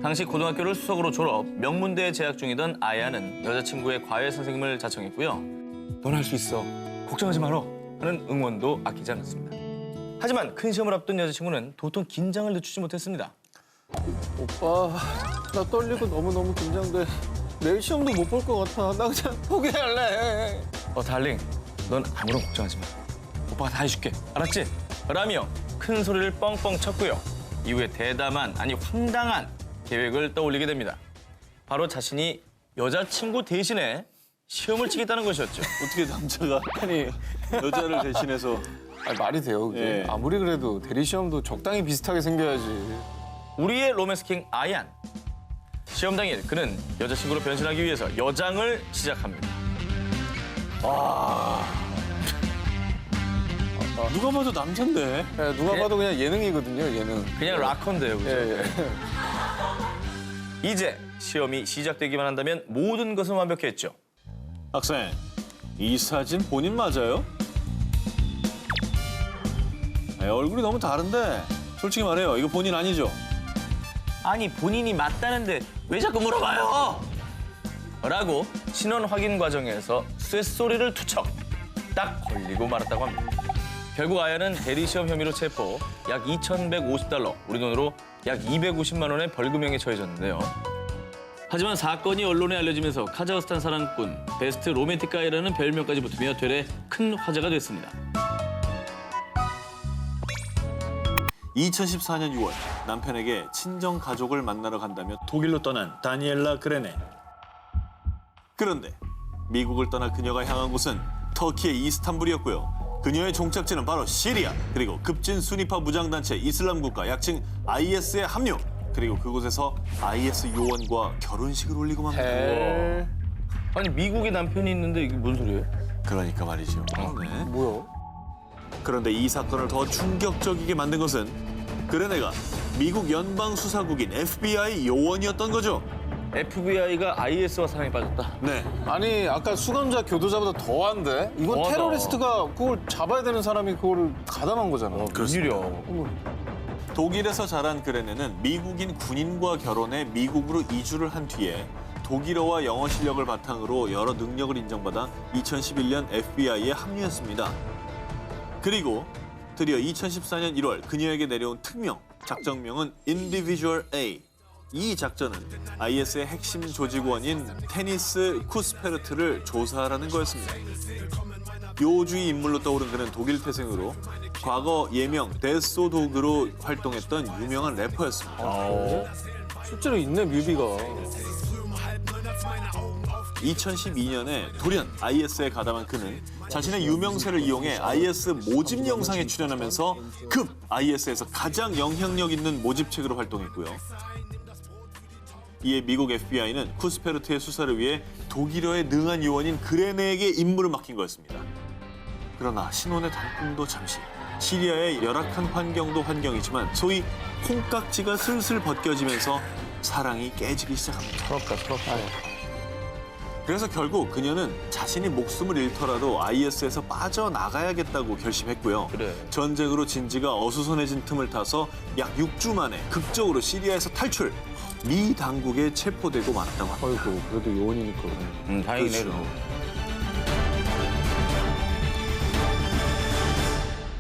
당시 고등학교를 수석으로 졸업, 명문대에 재학 중이던 아야는 여자친구의 과외 선생님을 자청했고요. 넌 할 수 있어. 걱정하지 마라. 하는 응원도 아끼지 않았습니다. 하지만 큰 시험을 앞둔 여자친구는 도통 긴장을 늦추지 못했습니다. 오빠, 나 떨리고 너무너무 긴장돼. 내일 시험도 못 볼 것 같아. 나 그냥 포기할래. 달링, 넌 아무런 걱정하지 마. 오빠가 다 해줄게. 알았지? 라며 큰 소리를 뻥뻥 쳤고요. 이후에 대담한, 아니 황당한 계획을 떠올리게 됩니다. 바로 자신이 여자친구 대신에 시험을 치겠다는 것이었죠. 어떻게 남자가 아니 여자를 대신해서 아니, 말이 돼요, 그게. 예. 아무리 그래도 대리시험도 적당히 비슷하게 생겨야지. 우리의 로맨스킹 아얀. 시험 당일 그는 여자친구로 변신하기 위해서 여장을 시작합니다. 누가 봐도 남잔데. 예, 누가 봐도 그냥 예능이거든요, 예능. 그냥 락커인데요. 그죠? 예, 예. 이제 시험이 시작되기만 한다면 모든 것은 완벽했죠. 학생, 이 사진 본인 맞아요? 얼굴이 너무 다른데 솔직히 말해요. 이거 본인 아니죠? 아니 본인이 맞다는데 왜 자꾸 물어봐요? 라고 신원 확인 과정에서 쇳소리를 투척 딱 걸리고 말았다고 합니다. 결국 아야는 대리시험 혐의로 체포, 약 2,150달러, 우리 돈으로 약 250만 원의 벌금형에 처해졌는데요. 하지만 사건이 언론에 알려지면서 카자흐스탄 사랑꾼 베스트 로맨틱 가이라는 별명까지 붙으며 되레 큰 화제가 됐습니다. 2014년 6월 남편에게 친정 가족을 만나러 간다며 독일로 떠난 다니엘라 그레네. 그런데 미국을 떠나 그녀가 향한 곳은 터키의 이스탄불이었고요. 그녀의 종착지는 바로 시리아, 그리고 급진 순위파 무장단체 이슬람 국가 약칭 IS에 합류. 그리고 그곳에서 IS 요원과 결혼식을 올리고 맙니다. 아니 미국에 남편이 있는데 이게 뭔 소리예요? 그러니까 말이죠. 네. 뭐야? 그런데 이 사건을 더 충격적이게 만든 것은 그레네가 미국 연방수사국인 FBI 요원이었던 거죠. FBI가 IS와 사랑에 빠졌다. 네. 아니 아까 수감자 교도자보다 더한데? 이건 더하다. 테러리스트가 그걸 잡아야 되는 사람이 그거를 가담한 거잖아. 웬일이야. 독일에서 자란 그레네는 미국인 군인과 결혼해 미국으로 이주를 한 뒤에 독일어와 영어 실력을 바탕으로 여러 능력을 인정받아 2011년 FBI에 합류했습니다. 그리고 드디어 2014년 1월 그녀에게 내려온 특명, 작전명은 Individual A. 이 작전은 IS의 핵심 조직원인 테니스 쿠스페르트를 조사하라는 거였습니다. 요주의 인물로 떠오른 그는 독일 태생으로 과거 예명 데소도그로 활동했던 유명한 래퍼였습니다. 실제로 있네, 뮤비가. 2012년에 돌연 IS에 가담한 그는 자신의 유명세를 이용해 IS 모집 영상에 출연하면서 급 IS에서 가장 영향력 있는 모집책으로 활동했고요. 이에 미국 FBI는 쿠스페르트의 수사를 위해 독일어에 능한 요원인 그레네에게 임무를 맡긴 거였습니다. 그러나 신혼의 단꿈도 잠시, 시리아의 열악한 환경도 환경이지만 소위 콩깍지가 슬슬 벗겨지면서 사랑이 깨지기 시작합니다. 부럽다. 그래서 결국 그녀는 자신이 목숨을 잃더라도 IS에서 빠져나가야겠다고 결심했고요. 그래. 전쟁으로 진지가 어수선해진 틈을 타서 약 6주 만에 극적으로 시리아에서 탈출, 미 당국에 체포되고 말았다고 합니다. 아이고, 그래도 요원이니까. 다행이네. 그렇죠.